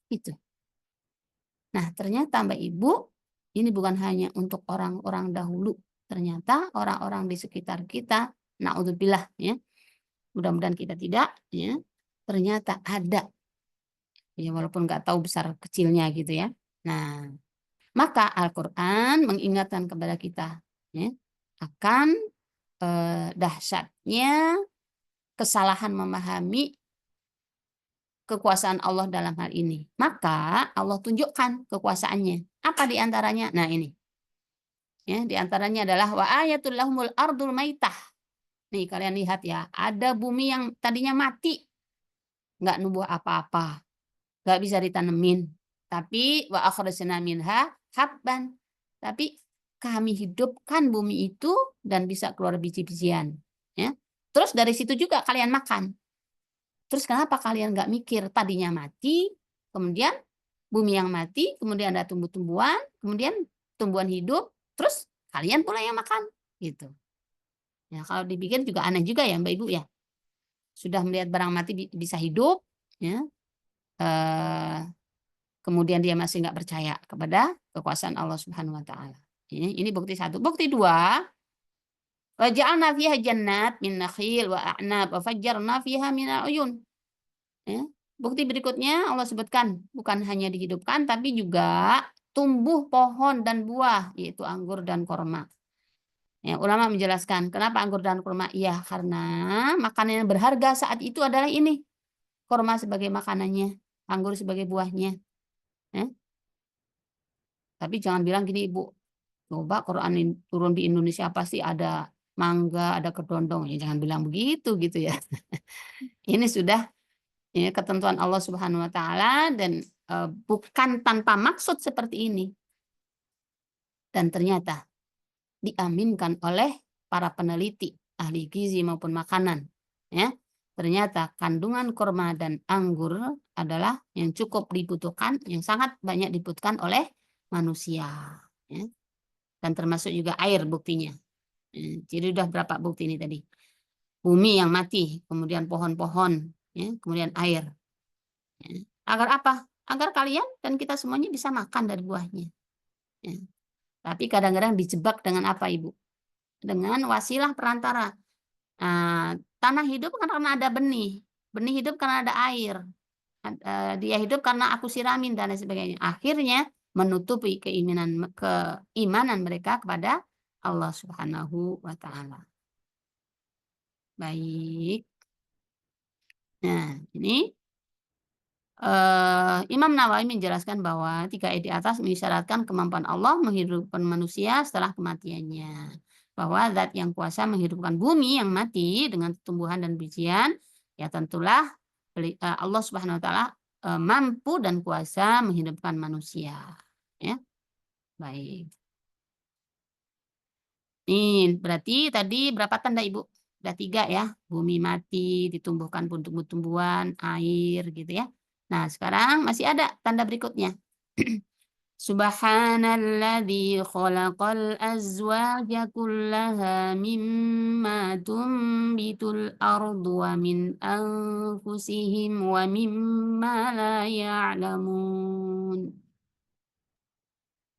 Itu. Nah, ternyata Mbak Ibu, ini bukan hanya untuk orang-orang dahulu. Ternyata orang-orang di sekitar kita, naudzubillah ya. Mudah-mudahan kita tidak ya. Ternyata ada. Ya walaupun nggak tahu besar kecilnya gitu ya. Nah, maka Al-Qur'an mengingatkan kepada kita ya, akan dahsyatnya kesalahan memahami kekuasaan Allah dalam hal ini. Maka Allah tunjukkan kekuasaannya. Apa diantaranya? Nah ini. Ya, diantaranya adalah wa ayatul lahumul ardul maitah. Nih kalian lihat ya, ada bumi yang tadinya mati. Nggak numbuh apa-apa. Nggak bisa ditanemin. Tapi wa akhrajna minha habban. Tapi kami hidupkan bumi itu dan bisa keluar biji-bijian. Ya. Terus dari situ juga kalian makan. Terus kenapa kalian nggak mikir tadinya mati, kemudian bumi yang mati, kemudian ada tumbuh-tumbuhan, kemudian tumbuhan hidup, terus kalian pula yang makan, gitu. Ya, kalau dipikir juga aneh juga ya Mbak Ibu ya. Sudah melihat barang mati bisa hidup, ya, kemudian dia masih nggak percaya kepada kekuasaan Allah Subhanahu Wa Taala. Ini bukti satu. Bukti dua, wa ja'alna fiha jannat min nakhil wa a'nab wa fajjarna fiha minal uyun. Ya. Bukti berikutnya Allah sebutkan bukan hanya dihidupkan tapi juga tumbuh pohon dan buah yaitu anggur dan korma. Ya, ulama menjelaskan kenapa anggur dan kurma? Ya, karena makanan yang berharga saat itu adalah ini. Kurma sebagai makanannya, anggur sebagai buahnya. Ya. Tapi jangan bilang gini, Ibu. Coba Quran turun di Indonesia pasti ada mangga, ada kedondong. Ya, jangan bilang begitu gitu ya. Ini sudah ini ketentuan Allah Subhanahu Wa Taala dan bukan tanpa maksud seperti ini. Dan ternyata diaminkan oleh para peneliti ahli gizi maupun makanan, ya. Ternyata kandungan kurma dan anggur adalah yang cukup dibutuhkan, yang sangat banyak dibutuhkan oleh manusia, ya. Dan termasuk juga air buktinya. Jadi udah berapa bukti ini tadi? Bumi yang mati, kemudian pohon-pohon, ya, kemudian air. Ya. Agar apa? Agar kalian dan kita semuanya bisa makan dari buahnya. Ya. Tapi kadang-kadang dijebak dengan apa, Ibu? Dengan wasilah perantara. Tanah hidup kan karena ada benih. Benih hidup karena ada air. Dia hidup karena aku siramin dan lain sebagainya. Akhirnya menutupi keimanan mereka kepada Allah Subhanahu wa Ta'ala. Baik. Nah, ini Imam Nawawi menjelaskan bahwa 3 ayat di atas mengisyaratkan kemampuan Allah menghidupkan manusia setelah kematiannya. Bahwa zat yang kuasa menghidupkan bumi yang mati dengan tumbuhan dan bijian, ya tentulah Allah Subhanahu wa Ta'ala mampu dan kuasa menghidupkan manusia. Ya, baik. Ini berarti tadi berapa tanda Ibu? Ada 3 ya, bumi mati, ditumbuhkan tumbuh-tumbuhan, air gitu ya. Nah, sekarang masih ada tanda berikutnya. Subhanalladzi khalaqal azwaja kullaha mimma tumbitul ardu wa min anfusihim wa mimma la ya'lamun.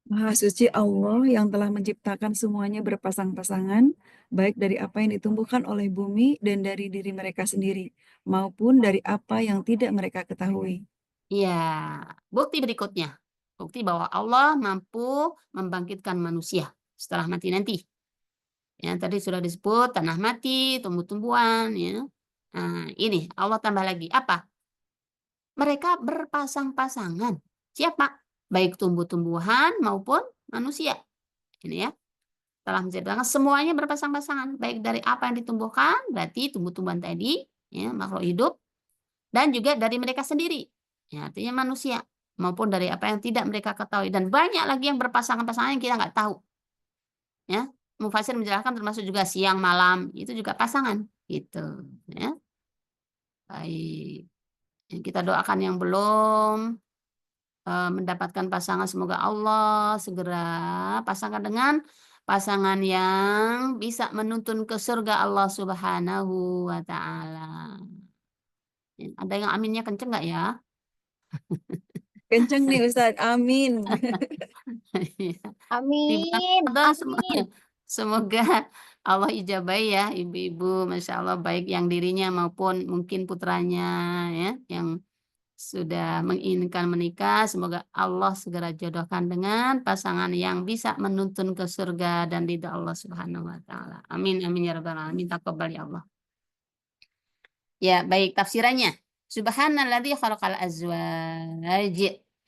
Maha suci Allah yang telah menciptakan semuanya berpasang-pasangan, baik dari apa yang ditumbuhkan oleh bumi dan dari diri mereka sendiri, maupun dari apa yang tidak mereka ketahui. Iya, bukti berikutnya. Bukti bahwa Allah mampu membangkitkan manusia setelah mati nanti. Ya, tadi sudah disebut tanah mati, tumbuh-tumbuhan, ya. Nah, ini Allah tambah lagi apa? Mereka berpasang-pasangan. Siapa? Baik tumbuh-tumbuhan maupun manusia. Ini ya. Telah menciptakan semuanya berpasang-pasangan, baik dari apa yang ditumbuhkan, berarti tumbuh-tumbuhan tadi, ya, makhluk hidup, dan juga dari mereka sendiri, ya, artinya manusia, maupun dari apa yang tidak mereka ketahui, dan banyak lagi yang berpasangan-pasangan yang kita nggak tahu, ya. Mufasir menjelaskan termasuk juga siang malam itu juga pasangan, gitu, ya. Baik, kita doakan yang belum mendapatkan pasangan semoga Allah segera pasangkan dengan pasangan yang bisa menuntun ke surga Allah Subhanahu wa Ta'ala. Ada yang aminnya kenceng nggak ya? Kenceng nih Ustadz, amin. Amin. Amin. Semoga Allah ijabahi ya ibu-ibu, Masya Allah, baik yang dirinya maupun mungkin putranya ya, yang sudah menginginkan menikah, semoga Allah segera jodohkan dengan pasangan yang bisa menuntun ke surga dan ridha Allah Subhanahu wa Ta'ala. Amin amin ya rabbal alamin. Taqabbal ya Allah. Ya, baik tafsirannya. Subhanalladzi khalaqal azwaj.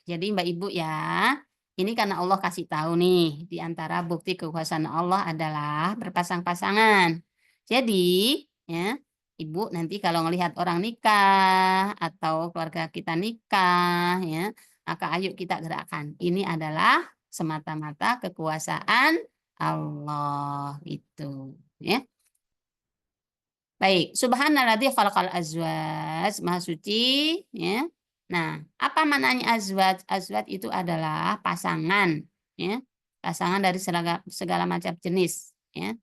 Jadi Mbak Ibu ya, ini karena Allah kasih tahu nih, di antara bukti kekuasaan Allah adalah berpasang-pasangan. Jadi, ya, Ibu nanti kalau ngelihat orang nikah atau keluarga kita nikah, ya, maka ayo kita gerakkan. Ini adalah semata-mata kekuasaan Allah itu, ya. Baik, subhanalladzi khalaqal azwaj, maha suci, ya. Nah, apa maknanya azwaj? Azwaj itu adalah pasangan, ya. Pasangan dari segala macam jenis, ya.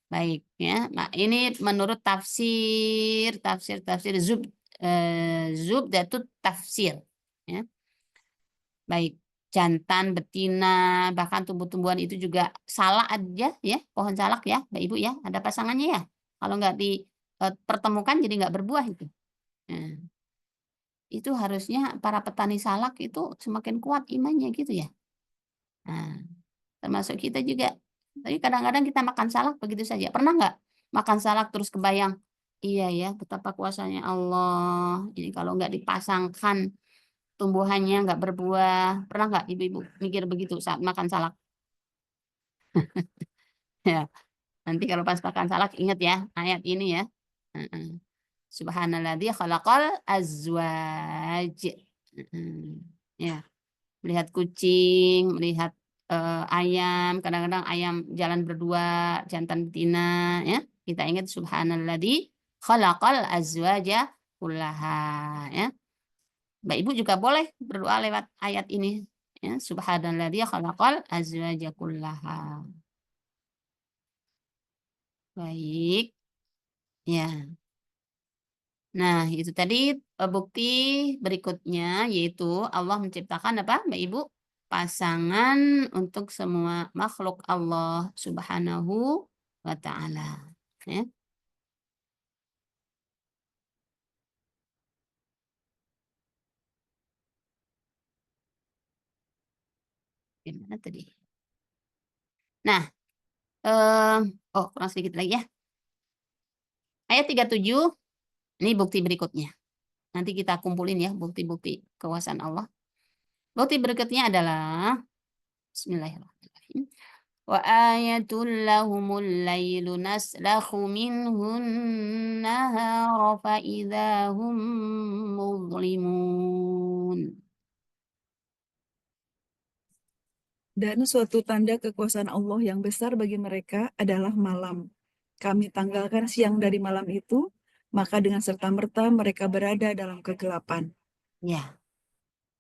Baik, ya. Nah, ini menurut tafsir Zubdatut Tafsir, ya. Baik, jantan, betina, bahkan tumbuh-tumbuhan itu juga salak aja, ya. Pohon salak ya, Mbak Ibu ya, ada pasangannya ya. Kalau nggak dipertemukan jadi nggak berbuah itu. Nah, itu harusnya para petani salak itu semakin kuat imannya gitu ya. Nah, termasuk kita juga. Tapi kadang-kadang kita makan salak begitu saja. Pernah nggak makan salak terus kebayang, iya ya betapa kuasanya Allah. Ini kalau nggak dipasangkan tumbuhannya nggak berbuah. Pernah nggak ibu-ibu mikir begitu saat makan salak? Ya, nanti kalau pas makan salak ingat ya ayat ini ya. Heeh. Subhanalladzi khalaqal azwaj. Heeh. Ya. Melihat kucing, melihat ayam, kadang-kadang ayam jalan berdua, jantan betina, ya. Kita ingat subhanalladzi khalaqal azwaja kullaha, ya. Mbak Ibu juga boleh berdoa lewat ayat ini, ya. Subhanalladzi khalaqal azwaja kullaha. Baik, ya. Nah, itu tadi bukti berikutnya yaitu Allah menciptakan apa, Mbak Ibu? Pasangan untuk semua makhluk Allah Subhanahu wa taala. Ya, gimana tadi? Nah, oh kurang sedikit lagi ya. Ayat 37 ini bukti berikutnya. Nanti kita kumpulin ya bukti-bukti kekuasaan Allah. Bukti berikutnya adalah Bismillahirrahmanirrahim. Wa ayatul lahumul lailu naslakhu minhun nahara fa idahum muzlimun. Dan suatu tanda kekuasaan Allah yang besar bagi mereka adalah malam. Kami tanggalkan siang dari malam itu, maka dengan serta-merta mereka berada dalam kegelapan. Ya,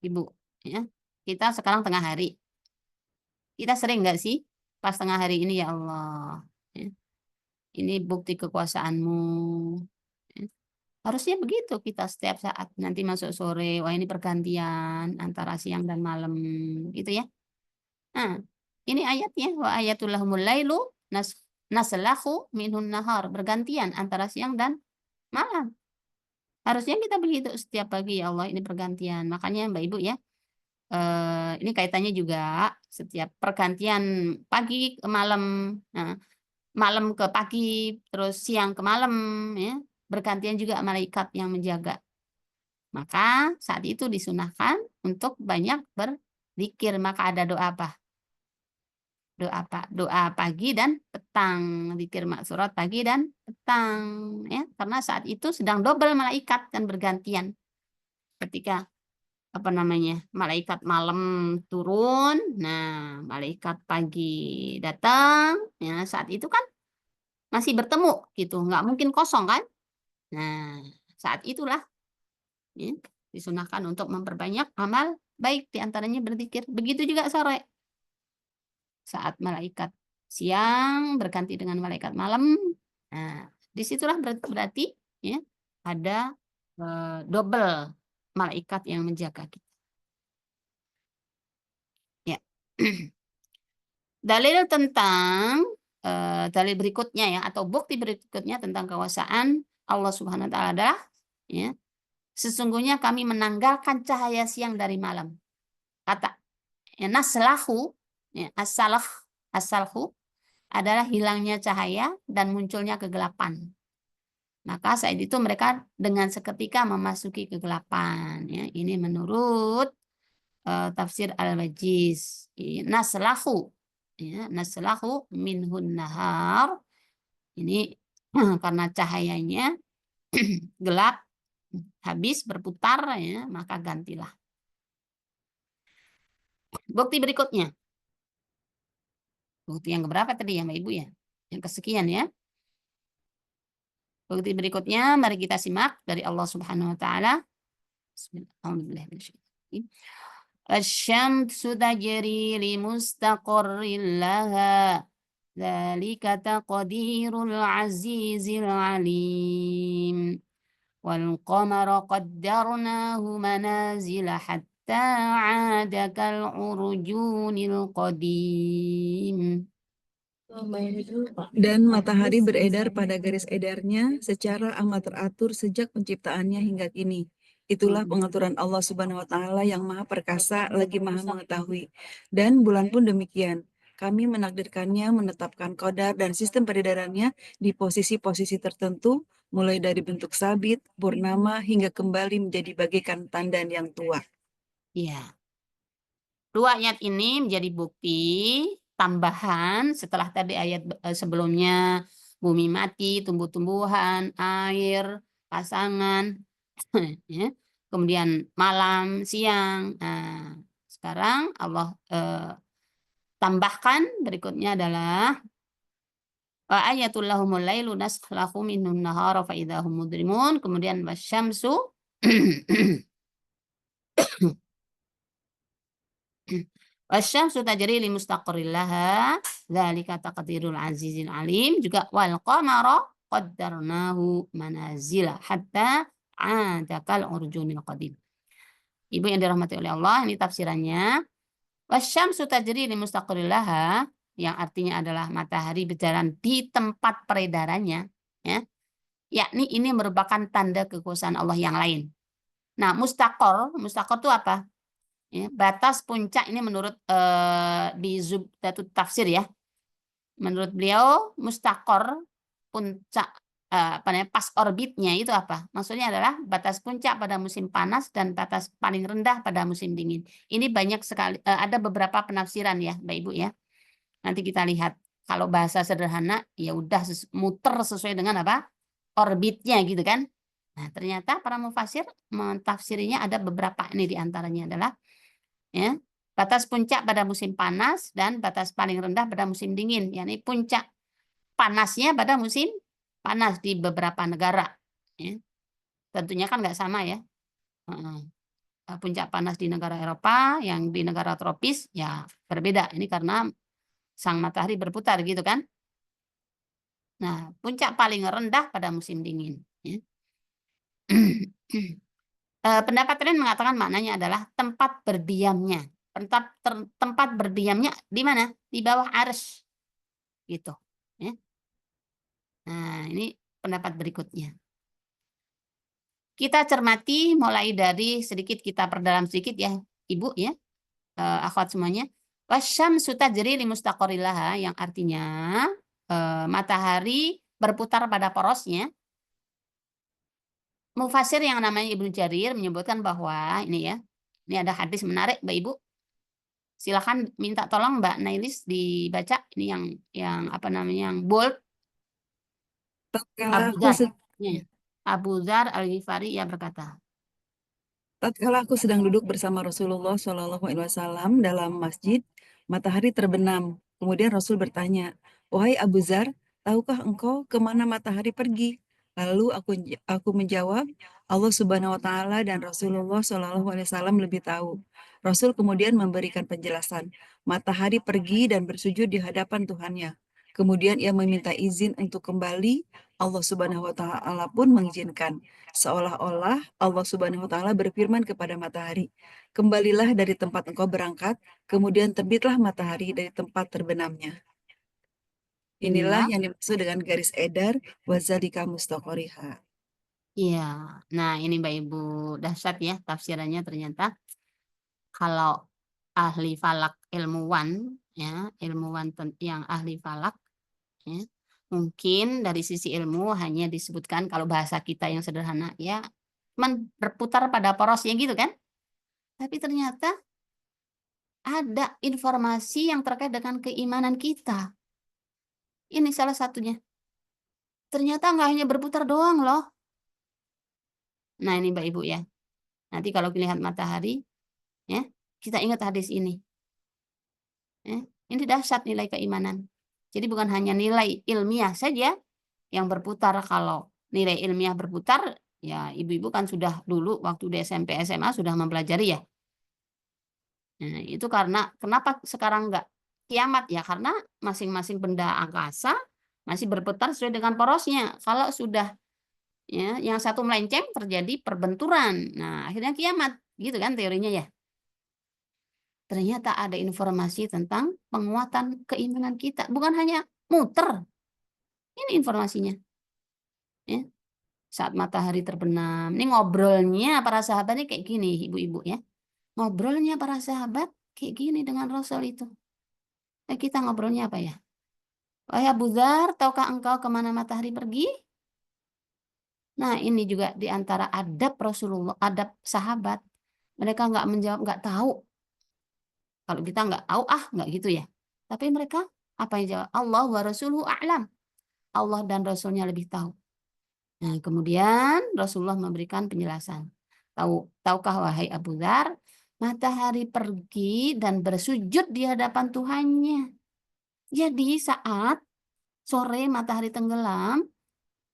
Ibu, ya. Kita sekarang tengah hari. Kita sering nggak sih pas tengah hari ini ya Allah. Ya, ini bukti kekuasaanmu. Ya. Harusnya begitu kita setiap saat nanti masuk sore, wah ini pergantian antara siang dan malam gitu ya. Nah, ini ayatnya wa ayatul lahumul lailu naslahu minhun nahar, bergantian antara siang dan malam. Harusnya kita begitu setiap pagi ya Allah ini pergantian. Makanya Mbak Ibu ya, ini kaitannya juga setiap pergantian pagi ke malam, nah, malam ke pagi, terus siang ke malam ya, bergantian juga malaikat yang menjaga. Maka saat itu disunahkan untuk banyak berzikir. Maka ada doa apa? Doa pagi dan petang, zikir maksurat pagi dan petang ya, karena saat itu sedang double malaikat kan bergantian. Ketika apa namanya? Malaikat malam turun, nah malaikat pagi datang ya, saat itu kan masih bertemu gitu, nggak mungkin kosong kan? Nah, saat itulah ya, disunahkan untuk memperbanyak amal baik diantaranya berzikir. Begitu juga sore. Saat malaikat siang berganti dengan malaikat malam. Nah, disitulah berarti ya ada double malaikat yang menjaga kita. Ya. Dalil tentang dalil berikutnya ya atau bukti berikutnya tentang kekuasaan Allah Subhanahu wa taala adalah ya, sesungguhnya kami menanggalkan cahaya siang dari malam. Kata ya, naslahu ya, asalhu adalah hilangnya cahaya dan munculnya kegelapan. Maka saat itu mereka dengan seketika memasuki kegelapan. Ya, ini menurut tafsir Al-Wajiz. Naslahu, ya, naslahu minhun nahar. Ini karena cahayanya gelap, habis berputar, ya, maka gantilah. Bukti berikutnya. Bukti yang keberapa tadi ya Mbak Ibu ya? Yang kesekian ya. Bukti berikutnya mari kita simak dari Allah Subhanahu wa taala. Bismillahirrahmanirrahim. Asy-syamsu tajri limustaqarrin laha. Dzalika taqdirul azizil alim. Wal qamara qaddarnahu manazila hatta 'ada kal urjunil qadim. Dan matahari beredar pada garis edarnya secara amat teratur sejak penciptaannya hingga kini. Itulah pengaturan Allah Subhanahu wa Ta'ala yang Maha Perkasa, lagi Maha Mengetahui. Dan bulan pun demikian. Kami menakdirkannya, menetapkan qadar dan sistem peredarannya di posisi-posisi tertentu, mulai dari bentuk sabit, purnama, hingga kembali menjadi bagaikan tandan yang tua. Ya. Dua ayat ini menjadi bukti tambahan setelah tadi ayat sebelumnya bumi mati, tumbuh-tumbuhan, air, pasangan, ya. Kemudian malam, siang. Nah, sekarang Allah tambahkan berikutnya adalah wa ayatul lahumul lailu naskhalahu minnun nahara fa idahum mudrimun. Kemudian wasyamsu wasyamsu tajri li mustaqarril laha dzalika taqdirul azizil alim. Juga wal qamara qaddarnahu manazila hatta 'ada kal urjunil qadim. Ibu yang dirahmati oleh Allah, ini tafsirannya. Wasyamsu tajri li mustaqarril laha, yang artinya adalah matahari berjalan di tempat peredarannya, ya. Yakni ini merupakan tanda kekuasaan Allah yang lain. Nah, mustaqor itu apa? Ya, batas puncak ini menurut di Zubdatut Tafsir ya. Menurut beliau mustaqor puncak apa namanya pas orbitnya itu apa? Maksudnya adalah batas puncak pada musim panas dan batas paling rendah pada musim dingin. Ini banyak sekali ada beberapa penafsiran ya, Mbak Ibu ya. Nanti kita lihat. Kalau bahasa sederhana ya udah muter sesuai dengan apa? Orbitnya gitu kan. Nah, ternyata para mufasir mentafsirinya ada beberapa, ini diantaranya adalah ya, batas puncak pada musim panas dan batas paling rendah pada musim dingin. Yakni puncak panasnya pada musim panas di beberapa negara. Ya. Tentunya kan nggak sama ya. Puncak panas di negara Eropa, yang di negara tropis ya berbeda. Ini karena sang matahari berputar gitu kan. Nah, puncak paling rendah pada musim dingin. Ya. Pendapat lain mengatakan maknanya adalah tempat berdiamnya. Tempat berdiamnya di mana? Di bawah arsy. Gitu. Ya. Nah, ini pendapat berikutnya. Kita cermati mulai dari sedikit, kita perdalam sedikit ya, Ibu ya, akhwat semuanya. Wasyamsu tajri li mustaqarril laha, yang artinya matahari berputar pada porosnya. Mufasir yang namanya Ibnu Jarir menyebutkan bahwa ini ya, ini ada hadis menarik Mbak Ibu. Silakan minta tolong Mbak Nailis dibaca ini yang apa namanya yang bold. Tatkala Abu aku, Dzar. Ya. Abu Dzar Al-Ghifari ia berkata. tatkala aku sedang duduk bersama Rasulullah SAW dalam masjid, matahari terbenam. Kemudian Rasul bertanya, "Wahai Abu Dzar, tahukah engkau kemana matahari pergi?" Lalu aku menjawab, Allah Subhanahu wa Ta'ala dan Rasulullah SAW lebih tahu. Rasul kemudian memberikan penjelasan, matahari pergi dan bersujud di hadapan Tuhannya. Kemudian ia meminta izin untuk kembali, Allah Subhanahu wa Ta'ala pun mengizinkan. Seolah-olah Allah Subhanahu wa Ta'ala berfirman kepada matahari, "Kembalilah dari tempat engkau berangkat, kemudian terbitlah matahari dari tempat terbenamnya." Inilah yang dimaksud dengan garis edar wazalika mustaqoriha. Iya. Nah, ini Mbak Ibu, dahsyat ya tafsirannya ternyata. Kalau ahli falak ilmuwan ya, ilmuwan yang ahli falak ya, mungkin dari sisi ilmu hanya disebutkan kalau bahasa kita yang sederhana ya, cuman berputar pada porosnya gitu kan. Tapi ternyata ada informasi yang terkait dengan keimanan kita. Ini salah satunya. Ternyata nggak hanya berputar doang loh. Nah, ini Mbak Ibu ya. Nanti kalau lihat matahari, ya, kita ingat hadis ini. Ya, ini dahsyat nilai keimanan. Jadi bukan hanya nilai ilmiah saja yang berputar. Kalau nilai ilmiah berputar, Ya, ibu-ibu kan sudah dulu waktu di SMP, SMA sudah mempelajari ya. Nah, itu karena kenapa sekarang nggak kiamat ya? Karena masing-masing benda angkasa masih berputar sesuai dengan porosnya. Kalau sudah ya, yang satu melenceng terjadi perbenturan. Nah, akhirnya kiamat, gitu kan teorinya ya. Ternyata ada informasi tentang penguatan keimanan kita, bukan hanya muter. Ini informasinya, ya. Saat matahari terbenam. Ini ngobrolnya para sahabat ini kayak gini, ibu-ibu ya. Ngobrolnya para sahabat kayak gini dengan Rasul itu. Kita ngobrolnya apa ya? Wahai Abu Dzar, tahukah engkau kemana matahari pergi? Nah, ini juga di antara adab Rasulullah, adab sahabat. Mereka nggak menjawab, nggak tahu. Kalau kita nggak tahu, nggak gitu ya. Tapi mereka apa yang jawab? Allah wa rasuluhu a'lam. Allah dan Rasulnya lebih tahu. Nah, kemudian Rasulullah memberikan penjelasan. Tahukah wahai Abu Dzar, matahari pergi dan bersujud di hadapan Tuhannya. Jadi saat sore matahari tenggelam,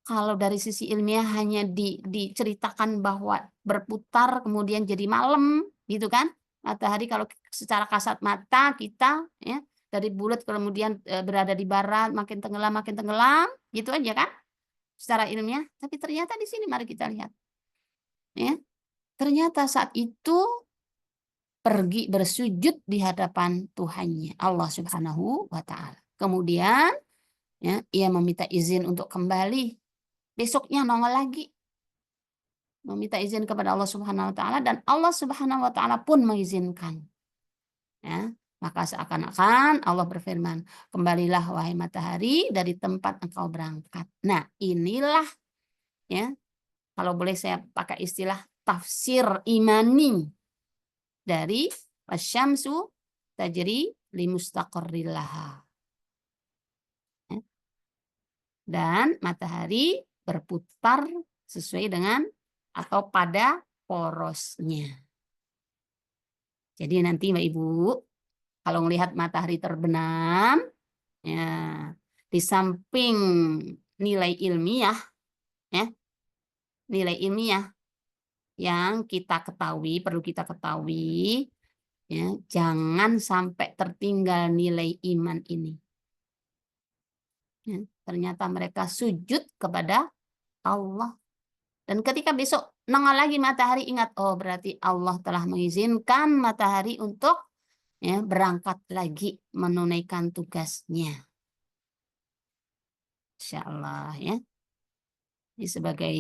kalau dari sisi ilmiah hanya diceritakan bahwa berputar kemudian jadi malam, gitu kan? Matahari kalau secara kasat mata kita ya dari bulat kemudian berada di barat, makin tenggelam, gitu aja kan? Secara ilmiah. Tapi ternyata di sini mari kita lihat. Ya, ternyata saat itu pergi bersujud di hadapan Tuhannya, Allah Subhanahu wa taala. Kemudian ya, ia meminta izin untuk kembali. Besoknya nongol lagi. Meminta izin kepada Allah Subhanahu wa taala dan Allah Subhanahu wa taala pun mengizinkan. Ya, maka seakan-akan Allah berfirman, "Kembalilah wahai matahari dari tempat engkau berangkat." Nah, inilah ya, kalau boleh saya pakai istilah tafsir imani dari wasyamsu tajri limustaqarril laha. Ya. Dan matahari berputar sesuai dengan atau pada porosnya. Jadi nanti Mbak Ibu, kalau melihat matahari terbenam, ya, di samping nilai ilmiah, ya, nilai ilmiah yang kita ketahui, perlu kita ketahui, ya, jangan sampai tertinggal nilai iman ini. Ya, ternyata mereka sujud kepada Allah. Dan ketika besok nongol lagi matahari, ingat, oh berarti Allah telah mengizinkan matahari untuk ya, berangkat lagi menunaikan tugasnya. Insya Allah ya. Ini sebagai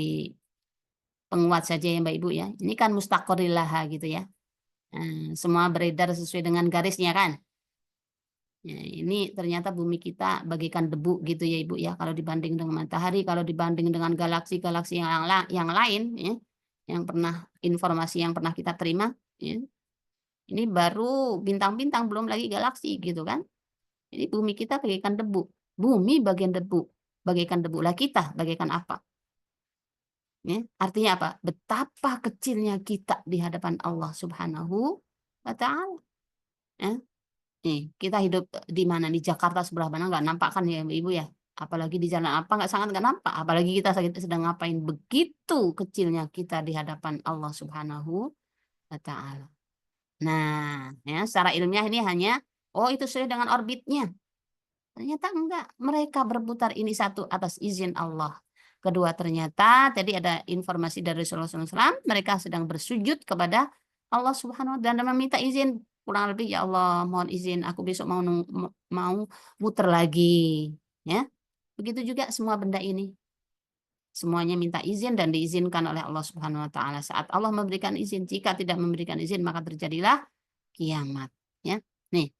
penguat saja ya Mbak Ibu ya. Ini kan mustaqorillaha gitu ya. Semua beredar sesuai dengan garisnya kan. Ya, ini ternyata bumi kita bagaikan debu gitu ya Ibu ya. Kalau dibanding dengan matahari, kalau dibanding dengan galaksi-galaksi yang lain ya, yang pernah informasi yang pernah kita terima, ya, ini baru bintang-bintang belum lagi galaksi gitu kan. Jadi bumi kita bagaikan debu. Bumi bagian debu, bagaikan debu. Lah kita bagaikan apa? Ya, artinya apa? Betapa kecilnya kita di hadapan Allah Subhanahu wa taala. Ya. Nih, kita hidup di mana? Di Jakarta sebelah mana nggak nampak kan ya Ibu ya? Apalagi di jalan apa nggak sangat nggak nampak. Apalagi kita sedang ngapain, begitu kecilnya kita di hadapan Allah Subhanahu wa taala. Nah, ya secara ilmiah ini hanya oh itu sesuai dengan orbitnya. Ternyata enggak. Mereka berputar ini satu atas izin Allah. Kedua ternyata tadi ada informasi dari Rasulullah SAW, mereka sedang bersujud kepada Allah Subhanahu wa taala dan meminta izin. Kurang lebih ya Allah mohon izin aku besok mau muter lagi. Ya. Begitu juga semua benda ini. Semuanya minta izin dan diizinkan oleh Allah Subhanahu wa taala. Saat Allah memberikan izin, jika tidak memberikan izin maka terjadilah kiamat. Ya. Nih,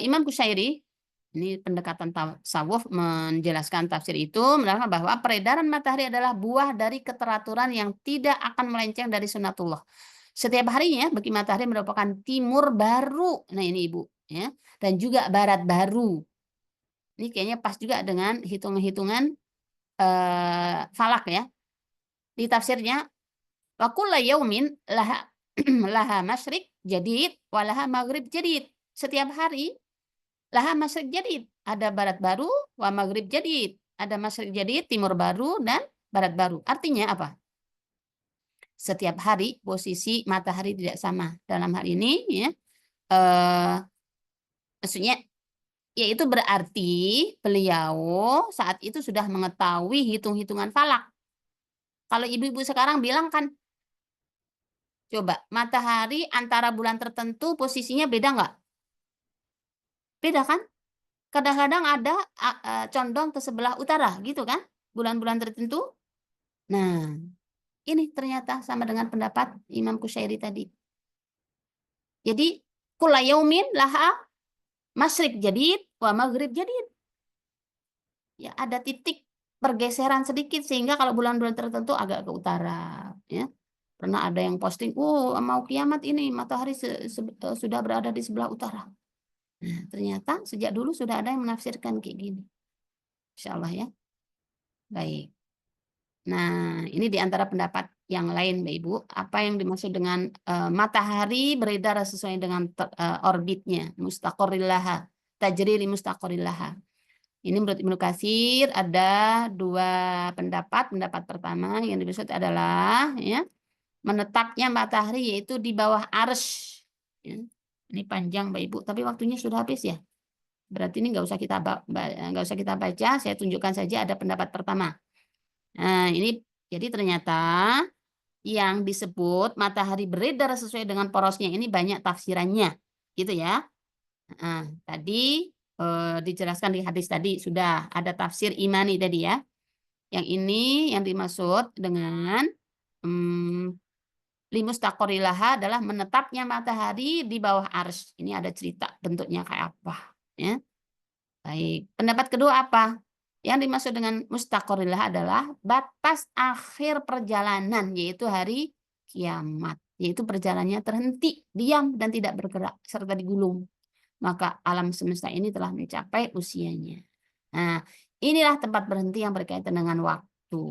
Imam Qushairi ini pendekatan tasawuf menjelaskan tafsir itu menerangkan bahwa peredaran matahari adalah buah dari keteraturan yang tidak akan melenceng dari sunatullah. Setiap harinya bagi matahari merupakan timur baru. Nah ini Ibu ya. Dan juga barat baru. Ini kayaknya pas juga dengan hitung-hitungan falak ya. Di tafsirnya wa kullu yaumin laha laha masyriq jadid wa laha maghrib jadid. Setiap hari laha masyriq jadid, ada barat baru, wa maghrib jadid, ada masyriq jadid, timur baru dan barat baru. Artinya apa? Setiap hari posisi matahari tidak sama. Dalam hal ini ya, maksudnya yaitu berarti beliau saat itu sudah mengetahui hitung-hitungan falak. Kalau ibu-ibu sekarang bilang kan, coba matahari antara bulan tertentu posisinya beda nggak? Beda kan? Kadang-kadang ada condong ke sebelah utara gitu kan? Bulan-bulan tertentu. Nah, ini ternyata sama dengan pendapat Imam Kusyairi tadi. Jadi kulla yaumin laha masyrik jadid wa maghrib jadid. Ya, ada titik pergeseran sedikit sehingga kalau bulan-bulan tertentu agak ke utara, ya. Pernah ada yang posting, mau kiamat ini matahari sudah berada di sebelah utara. Nah, ternyata sejak dulu sudah ada yang menafsirkan kayak gini. Insya Allah ya. Baik. Nah, ini di antara pendapat yang lain, Mbak Ibu. Apa yang dimaksud dengan matahari beredar sesuai dengan orbitnya, mustaqorrillaha, tajriri mustaqorrillaha. Ini menurut Ibnu Katsir ada dua pendapat. Pendapat pertama yang dimaksud adalah ya, menetapnya matahari yaitu di bawah arsy. Ya. Ini panjang Mbak Ibu, tapi waktunya sudah habis ya. Berarti ini nggak usah kita baca, saya tunjukkan saja ada pendapat pertama. Nah, ini jadi ternyata yang disebut matahari beredar sesuai dengan porosnya ini banyak tafsirannya, gitu ya. Nah, tadi dijelaskan di hadis tadi sudah ada tafsir imani tadi ya. Yang ini yang dimaksud dengan limustaqorilaha adalah menetapnya matahari di bawah arsy. Ini ada cerita bentuknya kayak apa. Ya. Baik. Pendapat kedua apa? Yang dimaksud dengan mustaqorilah adalah batas akhir perjalanan, yaitu hari kiamat. Yaitu perjalanannya terhenti, diam, dan tidak bergerak, serta digulung. Maka alam semesta ini telah mencapai usianya. Nah, inilah tempat berhenti yang berkaitan dengan waktu.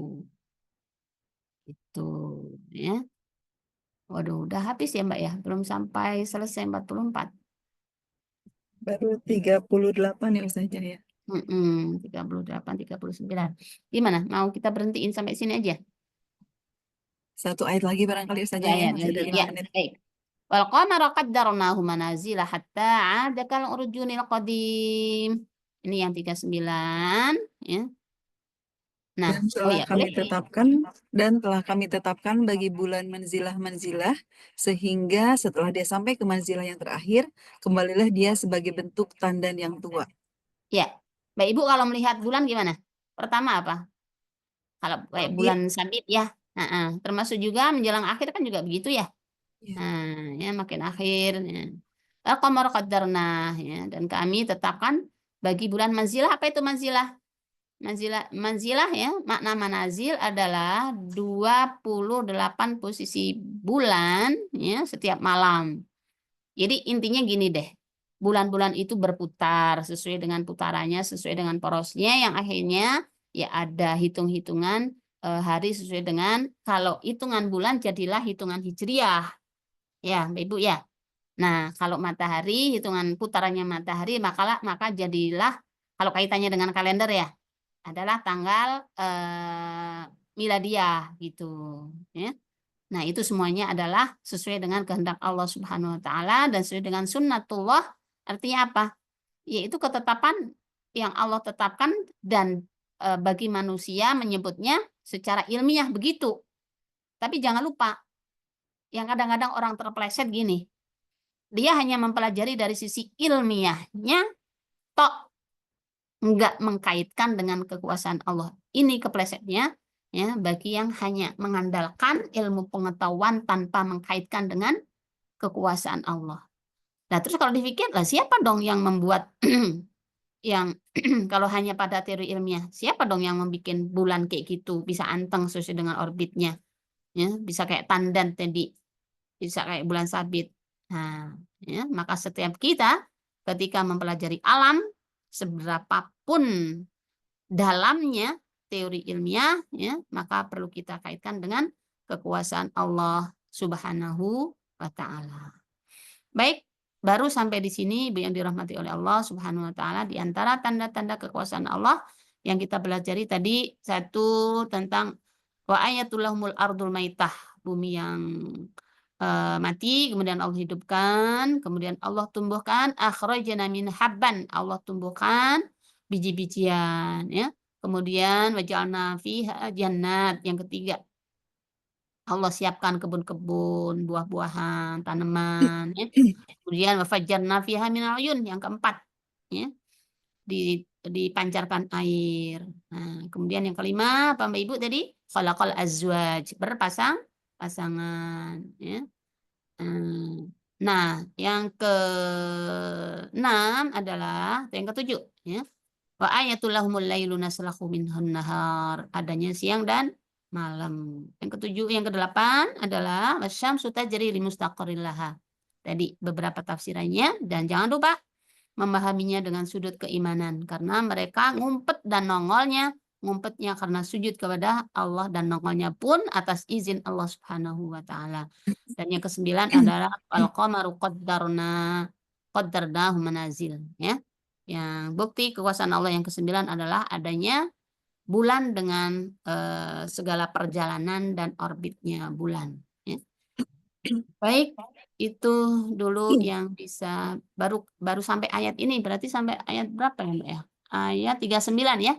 Itu, ya. Waduh, udah habis ya Mbak ya? Belum sampai selesai 44. Baru 38 ya Ustazah ya. 38, 39. Gimana? Mau kita berhentiin sampai sini aja? Satu ayat lagi barangkali Ustazah ya, masih ada 5 menit. Baik. Wal qamara qaddarnahu manazila hatta 'ada kal urjunil qadim. Ini yang 39 ya. Nah, dan telah kami tetapkan bagi bulan manzilah-manzilah sehingga setelah dia sampai ke manzilah yang terakhir, kembalilah dia sebagai bentuk tanda yang tua. Ya. Mbak Ibu kalau melihat bulan gimana? Pertama apa? Kalau kayak bulan sabit ya. Termasuk juga menjelang akhir kan juga begitu ya. Nah, ya makin akhir ya. Al-qamar qaddarnah ya, dan kami tetapkan bagi bulan manzilah. Apa itu manzilah? Manzilah ya, makna manazil adalah 28 posisi bulan ya setiap malam. Jadi intinya gini deh. Bulan-bulan itu berputar sesuai dengan putarannya, sesuai dengan porosnya yang akhirnya ya ada hitung-hitungan hari sesuai dengan kalau hitungan bulan jadilah hitungan hijriah. Ya, Mbak Ibu ya. Nah, kalau matahari hitungan putarannya matahari maka jadilah kalau kaitannya dengan kalender ya adalah tanggal miladiah gitu ya. Nah, itu semuanya adalah sesuai dengan kehendak Allah Subhanahu wa taala dan sesuai dengan sunnatullah. Artinya apa? Yaitu ketetapan yang Allah tetapkan dan bagi manusia menyebutnya secara ilmiah begitu. Tapi jangan lupa yang kadang-kadang orang terpeleset gini. Dia hanya mempelajari dari sisi ilmiahnya tok enggak mengkaitkan dengan kekuasaan Allah. Ini keplesetnya ya bagi yang hanya mengandalkan ilmu pengetahuan tanpa mengkaitkan dengan kekuasaan Allah. Nah, terus kalau dipikir lah siapa dong yang membuat yang kalau hanya pada teori ilmiah, siapa dong yang membuat bulan kayak gitu bisa anteng sesuai dengan orbitnya? Ya, bisa kayak tandan tadi, bisa kayak bulan sabit. Nah, ya, maka setiap kita ketika mempelajari alam seberapapun dalamnya teori ilmiah ya, maka perlu kita kaitkan dengan kekuasaan Allah Subhanahu wa taala. Baik, baru sampai di sini Ibu yang dirahmati oleh Allah Subhanahu wa taala di antara tanda-tanda kekuasaan Allah yang kita pelajari tadi satu tentang Wa ayatul lahumul ardul maitah, bumi yang mati kemudian Allah hidupkan, kemudian Allah tumbuhkan akhrajana min habban, Allah tumbuhkan biji-bijian ya. Kemudian waja'alna fiha jannat, yang ketiga Allah siapkan kebun-kebun, buah-buahan, tanaman ya. Kemudian wa fajjarna fiha minal uyun, yang keempat ya, dipancarkan air. Nah, kemudian yang kelima apa Mbak Ibu tadi? Khalaqal azwaj, pasangan ya. Nah, yang keenam adalah yang ketujuh ya. Wa ayatul lahumul lailu naslakhu minhun nahar, adanya siang dan malam. Yang ketujuh, yang kedelapan adalah wasyamsu tajri limustaqarril laha. Tadi beberapa tafsirannya, dan jangan lupa memahaminya dengan sudut keimanan karena mereka ngumpetnya karena sujud kepada Allah dan nongolnya pun atas izin Allah Subhanahu wa taala. Dan yang kesembilan adalah al-qamaru qaddarnahu manazil ya. Yang bukti kekuasaan Allah yang kesembilan adalah adanya bulan dengan segala perjalanan dan orbitnya bulan ya. Baik, itu dulu yang bisa baru sampai ayat ini, berarti sampai ayat berapa ya, Mbak, ya? Ayat 39 ya.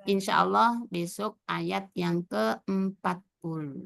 Insya Allah besok ayat yang ke-40.